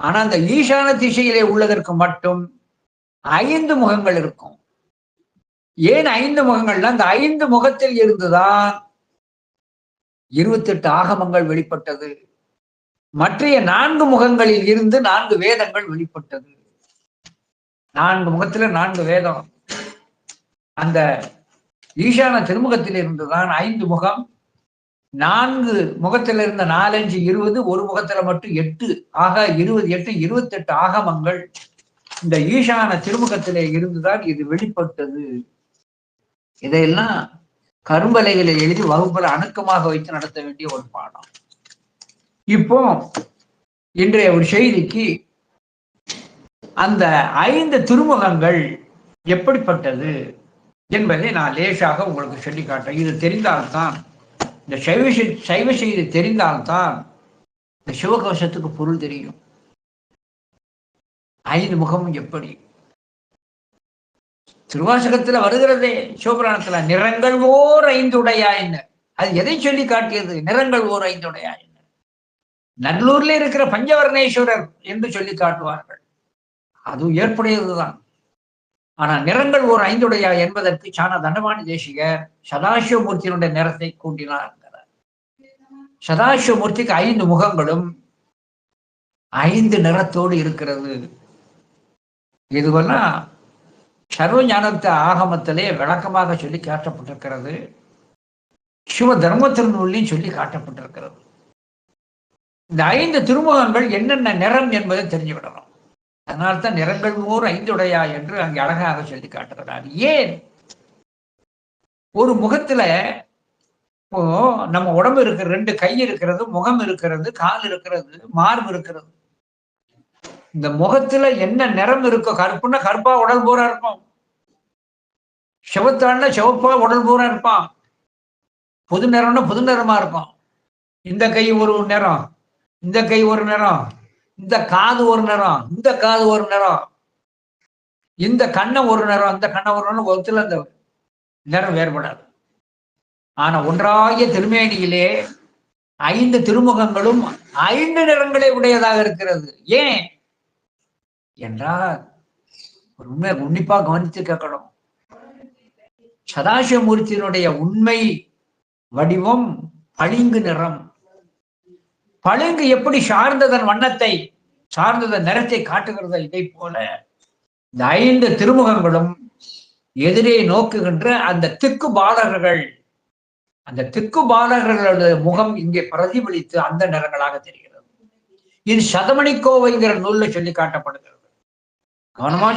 ஆனா அந்த ஈசான திசையிலே உள்ளதற்கு மட்டும் 5 முகங்கள் இருக்கும். ஏன் 5 முகங்கள்னா அந்த 5 முகத்தில் இருந்துதான் 28 ஆகமங்கள் வெளிப்பட்டது. மற்றைய 4 முகங்களில் இருந்து 4 வேதங்கள் வெளிப்பட்டது. 4 முகத்துல 4 வேதம். அந்த ஈசான திருமுகத்தில் இருந்துதான் 5 முகம். 4 முகத்துல இருந்த 4, 5, 20, ஒரு முகத்துல மட்டும் 8. ஆக 28, 28 ஆகமங்கள் இந்த ஈசான திருமுகத்திலே இருந்துதான் இது வெளிப்பட்டது. இதையெல்லாம் கரும்பலைகளை எழுதி வகுப்புல அணுக்கமாக வைத்து நடத்த வேண்டிய ஒரு பாடம். இப்போ இன்றைய ஒரு செய்திக்கு அந்த 5 திருமுகங்கள் எப்படிப்பட்டது என்பதை நான் லேசாக உங்களுக்கு சொல்லி காட்டேன். இது தெரிந்தால்தான், இந்த சைவ செய்தி தெரிந்தால்தான் இந்த சிவகோஷத்துக்கு பொருள் தெரியும். 5 முகமும் எப்படி திருவாசகத்துல வருகிறதே, சிவபுராணத்துல நிறங்கள் ஓர் 5 உடையாயின்னு. அது எதை சொல்லி காட்டியது? நிறங்கள் ஓர் 5 உடையாயின்னு. நல்லூர்ல இருக்கிற பஞ்சவர்ணேஸ்வரர் என்று சொல்லி காட்டுவார்கள். அது ஏற்புடையதுதான். ஆனா நிறங்கள் ஓர் 5 உடையா என்பதற்கு சாண தண்டபாணி தேசிகர் சதாசிவமூர்த்தியினுடைய நிறத்தை கூட்டினார். சதாசிவமூர்த்திக்கு 5 முகங்களும் 5 நிறத்தோடு இருக்கிறது. இதுவெல்லாம் சர்வ ஞானத்த ஆகமத்திலே விளக்கமாக சொல்லி காட்டப்பட்டிருக்கிறது. சிவ தர்ம திருநூலையும் சொல்லி காட்டப்பட்டிருக்கிறது. இந்த 5 திருமுகங்கள் என்னென்ன நிறம் என்பதை தெரிஞ்சுவிடணும். அதனால்தான் நிறங்கள் ஓர் 5 உடையா என்று அங்கே அழகாக சொல்லி காட்டுகிறார். ஏன் ஒரு முகத்துல இப்போ நம்ம உடம்பு இருக்கிற 2 கை இருக்கிறது, முகம் இருக்கிறது, கால் இருக்கிறது, மார்பு இருக்கிறது. இந்த முகத்துல என்ன நிறம் இருக்கோ, கருப்புன்னா கருப்பா உடல் பூரா இருக்கும், சிவத்தான்னா சிவப்பா உடல் பூரா இருப்பான், புது நிறம்னா புது நிறமா இருக்கும். இந்த கை ஒரு நிறம், இந்த கை ஒரு நிறம், இந்த காது ஒரு நிறம், இந்த காது ஒரு நிறம், இந்த கண்ணை ஒரு நிறம், இந்த கண்ணை ஒரு நிறம், ஒருத்துல அந்த நிறம் வேறுபடாது. ஆனா ஒன்றாகிய திருமேனியிலே 5 திருமுகங்களும் 5 நிறங்களை உடையதாக இருக்கிறது. ஏன் என்றால் ஒரு உண்மை உன்னிப்பா கவனித்து கேட்கணும். சதாசிவமூர்த்தியினுடைய உண்மை வடிவம் பளிங்கு நிறம். பளிங்கு எப்படி சார்ந்ததன் வண்ணத்தை, சார்ந்ததன் நிறத்தை காட்டுகிறது, இதை போல இந்த 5 திருமுகங்களும் எதிரே நோக்குகின்ற அந்த திக்கு பாலகர்கள், அந்த திக்கு பாலகர்களுடைய முகம் இங்கே பிரதிபலித்து அந்த நிறங்களாக தெரிகிறது. இது சதமணிக்கோவைங்கிற நூல்ல சொல்லி காட்டப்படுகிறது. கவனமா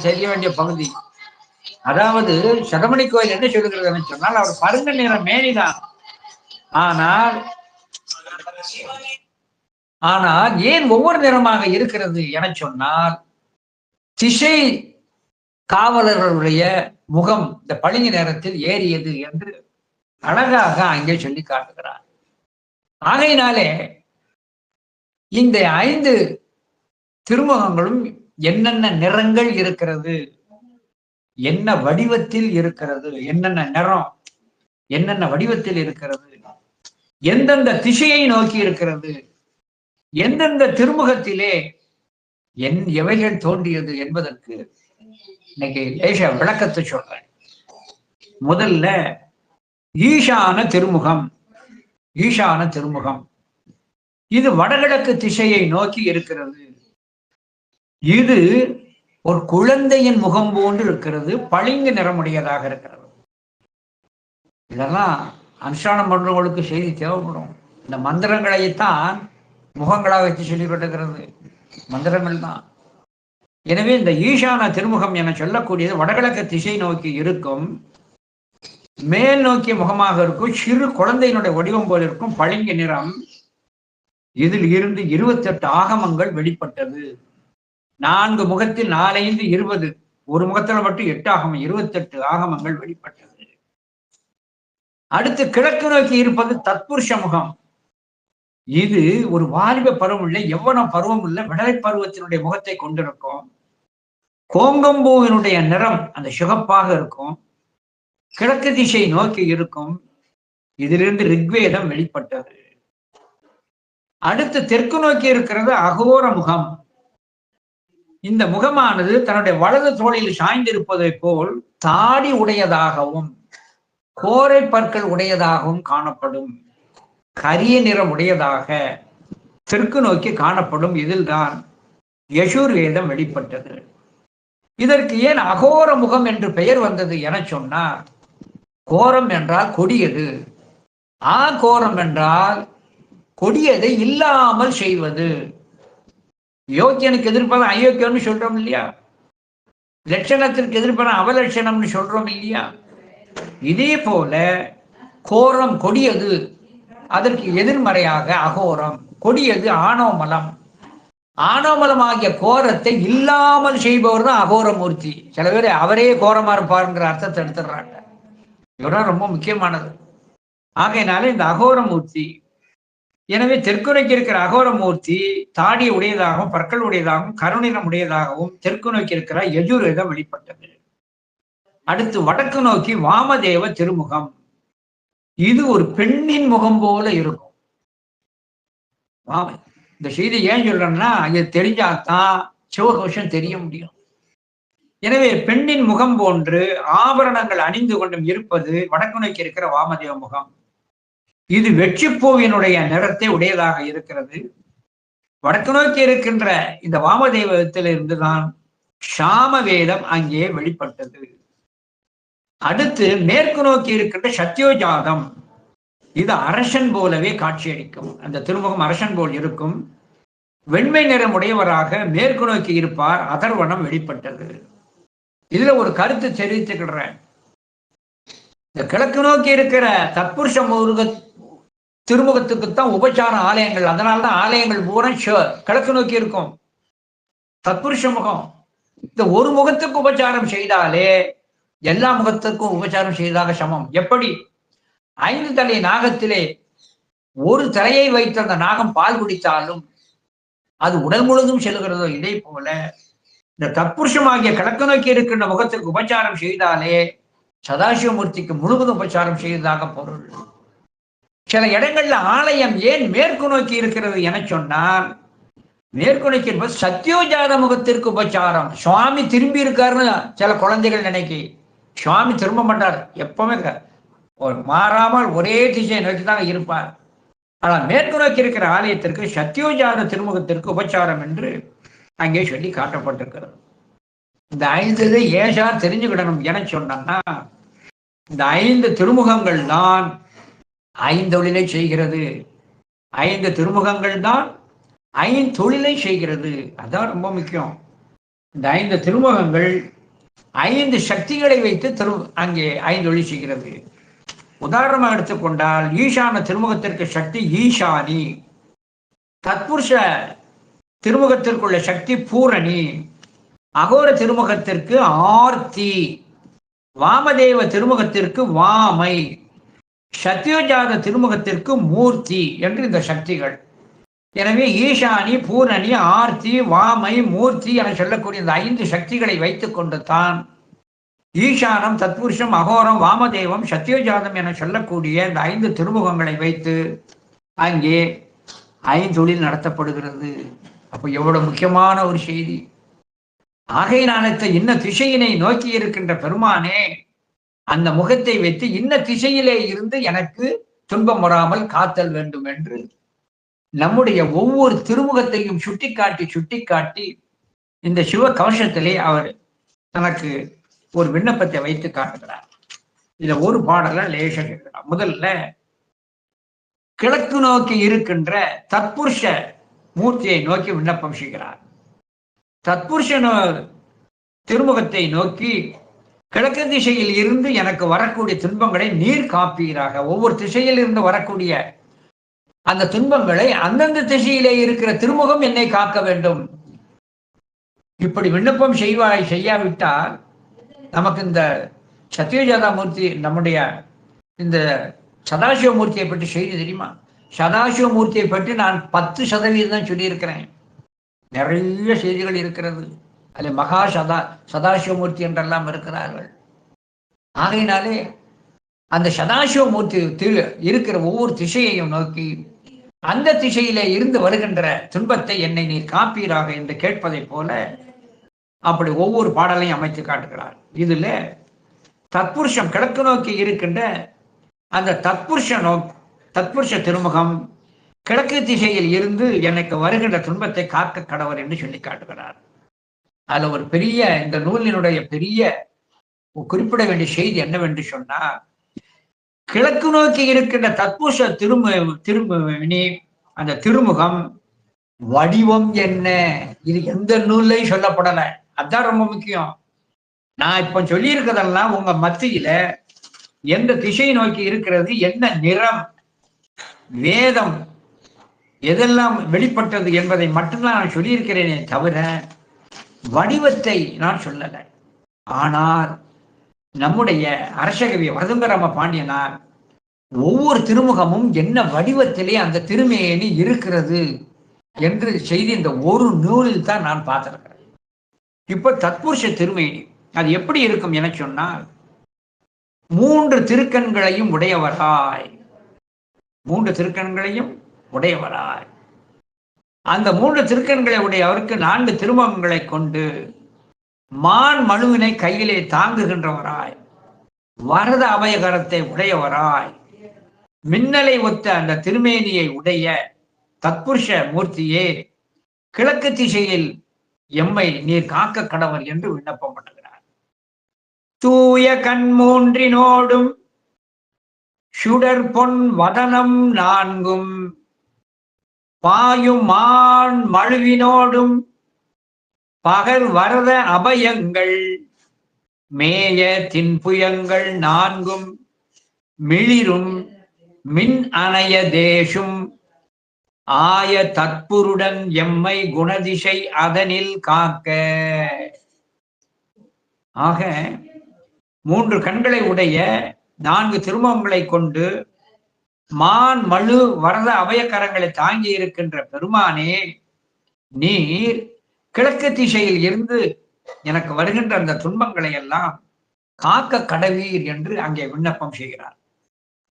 செய்ய வேண்டிய பகுதி. அதாவது சதமணி கோயில் என்ன சொல்லுகிறதுன்னு சொன்னால், அவர் பருங்க நிற மேனிதான். ஆனால் ஏன் ஒவ்வொரு நிறமாக இருக்கிறது என சொன்னால், திசை காவலர்களுடைய முகம் இந்த பளிங்கு நேரத்தில் ஏறியது என்று அழகாக அங்கே சொல்லி காட்டுகிறார். ஆகையினாலே இந்த 5 திருமுகங்களும் என்னென்ன நிறங்கள் இருக்கிறது, என்ன வடிவத்தில் இருக்கிறது, என்னென்ன நிறம், என்னென்ன வடிவத்தில் இருக்கிறது, எந்தெந்த திசையை நோக்கி இருக்கிறது, எந்தெந்த திருமுகத்திலே எவைகள் தோன்றியது என்பதற்கு இன்னைக்கு லேச விளக்கத்தை சொல்றேன். முதல்ல ஈசான திருமுகம். ஈசான திருமுகம் இது வடகிழக்கு திசையை நோக்கி இருக்கிறது. இது ஒரு குழந்தையின் முகம் போன்று இருக்கிறது, பளிங்கு நிறமுடையதாக இருக்கிறது. இதெல்லாம் அனுஷ்டானம் பண்றவங்களுக்கு செய்தி தேவைப்படும். இந்த மந்திரங்களைத்தான் முகங்களாக வச்சு சொல்லிக்கொண்டிருக்கிறது மந்திரங்கள் தான். எனவே இந்த ஈசான திருமுகம் என சொல்லக்கூடியது வடகிழக்கு திசை நோக்கி இருக்கும், மேல் நோக்கிய முகமாக இருக்கும், சிறு குழந்தையினுடைய வடிவம் போல இருக்கும், பளிங்கு நிறம். இதில் இருந்து 28 ஆகமங்கள் வெளிப்பட்டது. 4 முகத்தில் 4, 5, 20, ஒரு முகத்துல மட்டும் 8 ஆகமம், 28 ஆகமங்கள் வெளிப்பட்டது. அடுத்து கிழக்கு நோக்கி இருப்பது தத்புருஷ முகம். இது ஒரு வாலிப பருவம் இல்லை, எவ்வளவு பருவம் இல்லை, விடலை பருவத்தினுடைய முகத்தை கொண்டிருக்கும். கோங்கம்பூவினுடைய நிறம் அந்த சிகப்பாக இருக்கும், கிழக்கு திசை நோக்கி இருக்கும். இதிலிருந்து ரிக்வேதம் வெளிப்பட்டது. அடுத்து தெற்கு நோக்கி இருக்கிறது அகோர முகம். இந்த முகமானது தன்னுடைய வலது தோளில் சாய்ந்திருப்பதை போல் தாடி உடையதாகவும் கோரை பற்கள் உடையதாகவும் காணப்படும். கரிய நிறம் உடையதாக தெற்கு நோக்கி காணப்படும். இதில் தான் யஜுர்வேதம் வெளிப்பட்டது. இதற்கு ஏன் அகோர முகம் என்று பெயர் வந்தது என சொன்னார். கோரம் என்றால் கொடியது, கோரம் என்றால் கொடியதை இல்லாமல் செய்வது. யோக்கியனுக்கு எதிர்ப்பதான் அயோக்கியம்னு சொல்றோம் இல்லையா, லட்சணத்திற்கு எதிர்ப்பதான் அவலட்சணம்னு சொல்றோம் இல்லையா. இதே போல கோரம் கொடியது, அதற்கு எதிர்மறையாக அகோரம். கொடியது ஆணவமலம், ஆணவமலம் ஆகிய கோரத்தை இல்லாமல் செய்பவர் தான் அகோரமூர்த்தி. சில பேர் அவரே கோரமா இருப்பாருங்கிற அர்த்தத்தை எடுத்துடுறாங்க. இவரால் ரொம்ப முக்கியமானது. ஆகையினால இந்த அகோரமூர்த்தி, எனவே தெற்கு நோக்கி இருக்கிற அகோரமூர்த்தி தாடி உடையதாகவும் பற்கள் உடையதாகவும் கருணினம் உடையதாகவும் தெற்கு நோக்கி இருக்கிற யஜுர்வேதம் வெளிப்பட்டது. அடுத்து வடக்கு நோக்கி வாமதேவ திருமுகம். இது ஒரு பெண்ணின் முகம் போல இருக்கும். இந்த செய்தி ஏன் சொல்றேன்னா, இது தெரிஞ்சாதான் சிவகோஷம் தெரிய முடியும். எனவே பெண்ணின் முகம் போன்று ஆபரணங்கள் அணிந்து கொண்டும் இருப்பது வடக்கு நோக்கி இருக்கிற வாமதேவ முகம். இது வெற்றிப்பூவினுடைய நிறத்தை உடையதாக இருக்கிறது. வடக்கு நோக்கி இருக்கின்ற இந்த வாமதேவத்திலிருந்துதான் சாமவேதம் அங்கே வெளிப்பட்டது. அடுத்து மேற்கு நோக்கி இருக்கின்ற சத்யோஜாதம். இது அரசன் போலவே காட்சியளிக்கும். அந்த திருமுகம் அரசன் போல் இருக்கும். வெண்மை நிறம் உடையவராக மேற்கு நோக்கி இருப்பார். அதர்வனம் வெளிப்பட்டது. இதுல ஒரு கருத்து தெரிவித்துக்கிறேன். இந்த கிழக்கு நோக்கி இருக்கிற தத்புருஷ திருமுகத்துக்குத்தான் உபச்சார ஆலயங்கள். அதனால்தான் ஆலயங்கள் பூரா கிழக்கு நோக்கி இருக்கும். தத்புருஷ முகம். இந்த ஒரு முகத்துக்கு உபச்சாரம் செய்தாலே எல்லா முகத்துக்கும் உபச்சாரம் செய்ததாக சமம். எப்படி 5 தலை நாகத்திலே ஒரு தலையை வைத்து அந்த நாகம் பால் குடித்தாலும் அது உடல் முழுதும் செல்கிறதோ, இதே போல இந்த தத்புருஷமாகிய கிழக்கு நோக்கி இருக்கின்ற முகத்திற்கு உபச்சாரம் செய்தாலே சதாசிவமூர்த்திக்கு முழுவதும் உபச்சாரம் செய்ததாக பொருள். சில இடங்கள்ல ஆலயம் ஏன் மேற்கு நோக்கி இருக்கிறது என சொன்னால், மேற்கு நோக்கி இருப்பது சத்யோஜாத முகத்திற்கு உபச்சாரம். சுவாமி திரும்பி இருக்காருன்னு சில குழந்தைகள் நினைக்கி, சுவாமி திரும்ப மாட்டார். எப்பவுமே மாறாமல் ஒரே திசையை நோக்கி தான் இருப்பார். ஆனால் மேற்கு நோக்கி இருக்கிற ஆலயத்திற்கு சத்யோஜாத திருமுகத்திற்கு உபச்சாரம் என்று அங்கே சொல்லி காட்டப்பட்டிருக்கிறது. இந்த 5 ஏஷா தெரிஞ்சுக்கிடணும் என சொன்னா, இந்த 5 திருமுகங்கள் தான் 5 தொழிலை செய்கிறது. 5 திருமுகங்கள் தான் 5 தொழிலை செய்கிறது. அதான் ரொம்ப முக்கியம். இந்த 5 திருமுகங்கள் 5 சக்திகளை வைத்து அங்கே 5 தொழில் செய்கிறது. உதாரணமாக எடுத்துக்கொண்டால், ஈசான திருமுகத்திற்கு சக்தி ஈசானி, தத்புருஷ திருமுகத்திற்குள்ள சக்தி பூரணி, அகோர திருமுகத்திற்கு ஆர்த்தி, வாமதேவ திருமுகத்திற்கு வாமை, சத்யோஜாத திருமுகத்திற்கு மூர்த்தி என்று இந்த சக்திகள். எனவே ஈசானி, பூரணி, ஆர்த்தி, வாமை, மூர்த்தி என சொல்லக்கூடிய இந்த 5 சக்திகளை வைத்துக் கொண்டு தான் ஈசானம், தத்புருஷம், அகோரம், வாமதேவம், சத்தியோஜாதம் என சொல்லக்கூடிய இந்த 5 திருமுகங்களை வைத்து அங்கே ஐந்தொழில் நடத்தப்படுகிறது. அப்ப எவ்வளவு முக்கியமான ஒரு செய்தி. ஆகையினாலத்தை இன்ன திசையினை நோக்கி இருக்கின்ற பெருமானே அந்த முகத்தை வைத்து இன்ன திசையிலே இருந்து எனக்கு துன்பம் வராமல் காத்தல் வேண்டும் என்று நம்முடைய ஒவ்வொரு திருமுகத்தையும் சுட்டிக்காட்டி இந்த சிவ கவசத்திலே அவர் தனக்கு ஒரு விண்ணப்பத்தை வைத்து காட்டுகிறார். இத ஒரு பாடல லேச கேட்கிறார். முதல்ல கிழக்கு நோக்கி இருக்கின்ற தத்புருஷ மூர்த்தியை நோக்கி விண்ணப்பம் செய்கிறார். தத்புருஷ திருமுகத்தை நோக்கி கிழக்கு திசையில் இருந்து எனக்கு வரக்கூடிய துன்பங்களை நீர் காப்பீராக. ஒவ்வொரு திசையில் இருந்து வரக்கூடிய அந்த துன்பங்களை அந்தந்த திசையிலே இருக்கிற திருமுகம் என்னை காக்க வேண்டும். இப்படி விண்ணப்பம் செய்யாவிட்டால் நமக்கு இந்த சத்யோஜாதா மூர்த்தி, நம்முடைய இந்த சதாசிவமூர்த்தியை பற்றி செய்தி தெரியுமா? சதாசிவமூர்த்தியை பற்றி நான் 10% தான் சொல்லியிருக்கிறேன். நிறைய செய்திகள் இருக்கிறது. அதில் மகா சதாசிவமூர்த்தி என்றெல்லாம் இருக்கிறார்கள். ஆகையினாலே அந்த சதாசிவமூர்த்தி இருக்கிற ஒவ்வொரு திசையையும் நோக்கி அந்த திசையிலே இருந்து வருகின்ற துன்பத்தை என்னை நீர் காப்பீராக என்று கேட்பதை போல அப்படி ஒவ்வொரு பாடலையும் அமைத்து காட்டுகிறார். இதுல தத்புருஷம் கிழக்கு நோக்கி இருக்கின்ற அந்த தத்புருஷ திருமுகம் கிழக்கு திசையில் இருந்து எனக்கு வருகின்ற துன்பத்தை காக்க கடவர் என்று சொல்லி காட்டுகிறார். அதுல ஒரு பெரிய, இந்த நூலினுடைய பெரிய குறிப்பிட வேண்டிய செய்தி என்னவென்று சொன்னால், கிழக்கு நோக்கி இருக்கின்ற தத்புருஷ திருமணி அந்த திருமுகம் வடிவம் என்ன, இது எந்த நூல்லையும் சொல்லப்படல. அதான் ரொம்ப முக்கியம். நான் இப்ப சொல்லி இருக்கிறதெல்லாம் உங்க மத்தியில எந்த திசை நோக்கி இருக்கிறது, என்ன நிறம், வேதம் எதெல்லாம் வெளிப்பட்டது என்பதை மட்டும்தான் நான் சொல்லியிருக்கிறேனே தவிர வடிவத்தை நான் சொல்லலை. ஆனால் நம்முடைய அரசகவி வரதுங்கராம பாண்டியனார் ஒவ்வொரு திருமுகமும் என்ன வடிவத்திலே அந்த திருமேனி இருக்கிறது என்று செய்தி இந்த ஒரு நூலில் தான் நான் பார்த்திருக்கிறேன். இப்ப தத்புருஷ திருமேனி அது எப்படி இருக்கும் என சொன்னால், 3 திருக்கண்களையும் உடையவராய், 3 திருக்கண்களையும் உடையவராய், அந்த 3 திருக்கண்களை உடையவருக்கு 4 திருமுகங்களை கொண்டு மான் மழுவினை கையிலே தாங்குகின்றவராய், வரத அபயகரத்தை உடையவராய், மின்னலை ஒத்த அந்த திருமேனியை உடைய தத்புருஷ மூர்த்தியே கிழக்கு திசையில் எம்மை நீர் காக்க கடவர் என்று விண்ணப்பம் பண்ணுகிறார். தூய கண் 3 சுடர் பொன் வதனம் 4 பாயும் மான் மழுவினோடும் பகல் வரத அபயங்கள் மேய தின்புயங்கள் 4 மிளிரும் மின் அணைய தேசும் ஆய தற்புருடன் எம்மை குணதிசை அதனில் காக்க. ஆக 3 கண்களை உடைய 4 திருமுகங்களை கொண்டு மான் மழு வரத அபயக்கரங்களை தாங்கி இருக்கின்ற பெருமானே, நீர் கிழக்கு திசையில் இருந்து எனக்கு வருகின்ற அந்த துன்பங்களை எல்லாம் காக்க கடவீர் என்று அங்கே விண்ணப்பம் செய்கிறார்.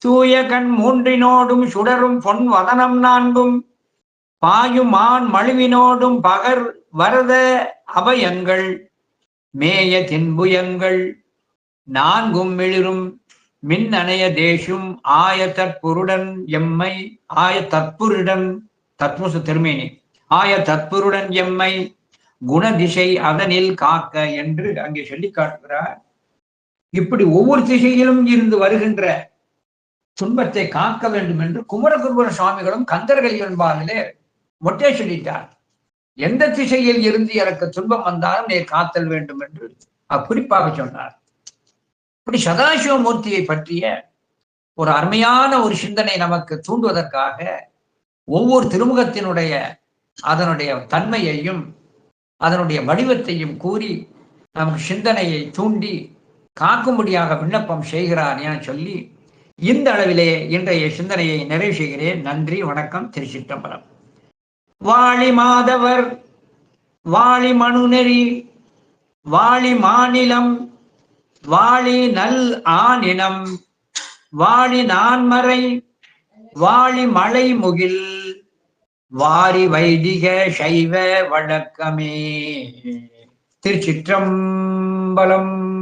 தூய கண் 3 சுடரும் பொன் வதனம் 4 பாயும் மான் மழுவினோடும் பகர் வரத அபயங்கள் மேய தின்புயங்கள் 4 மிளிரும் மின் அணைய தேசும் ஆய தற்புருடன் எம்மை, ஆய தற்புருடன் தத்புருஷ திருமேனி, ஆய தற்புருடன் எம்மை குணதிசை அதனில் காக்க என்று அங்கே சொல்லி காட்டுகிறார். இப்படி ஒவ்வொரு திசையிலும் இருந்து வருகின்ற துன்பத்தை காக்க வேண்டும் என்று குமரகுருபர சுவாமிகளும் கந்தர்கள் என்பார்களே மொட்டே சொல்லிட்டார். எந்த திசையில் இருந்து எனக்கு துன்பம் வந்தாலும் நீ காத்தல் வேண்டும் என்று குறிப்பாக சொன்னார். இப்படி சதாசிவமூர்த்தியை பற்றிய ஒரு அருமையான ஒரு சிந்தனை நமக்கு தூண்டுவதற்காக ஒவ்வொரு திருமுகத்தினுடைய அதனுடைய தன்மையையும் அதனுடைய வடிவத்தையும் கூறி நமக்கு சிந்தனையை தூண்டி காக்கும்படியாக விண்ணப்பம் செய்கிறார் என சொல்லி இந்த அளவிலே இன்றைய சிந்தனையை நிறைவு செய்கிறேன். நன்றி, வணக்கம், திருச்சிற்றம்பலம். வாழி மாதவர், வாழி மனுநெறி, வாழி மாநிலம், வாழி நல் ஆனினம், வாழி நான்மறை, வாழி மலை முகில், வாரி வைதிக சைவ வழக்கமே. திருச்சிற்றம்பலம்.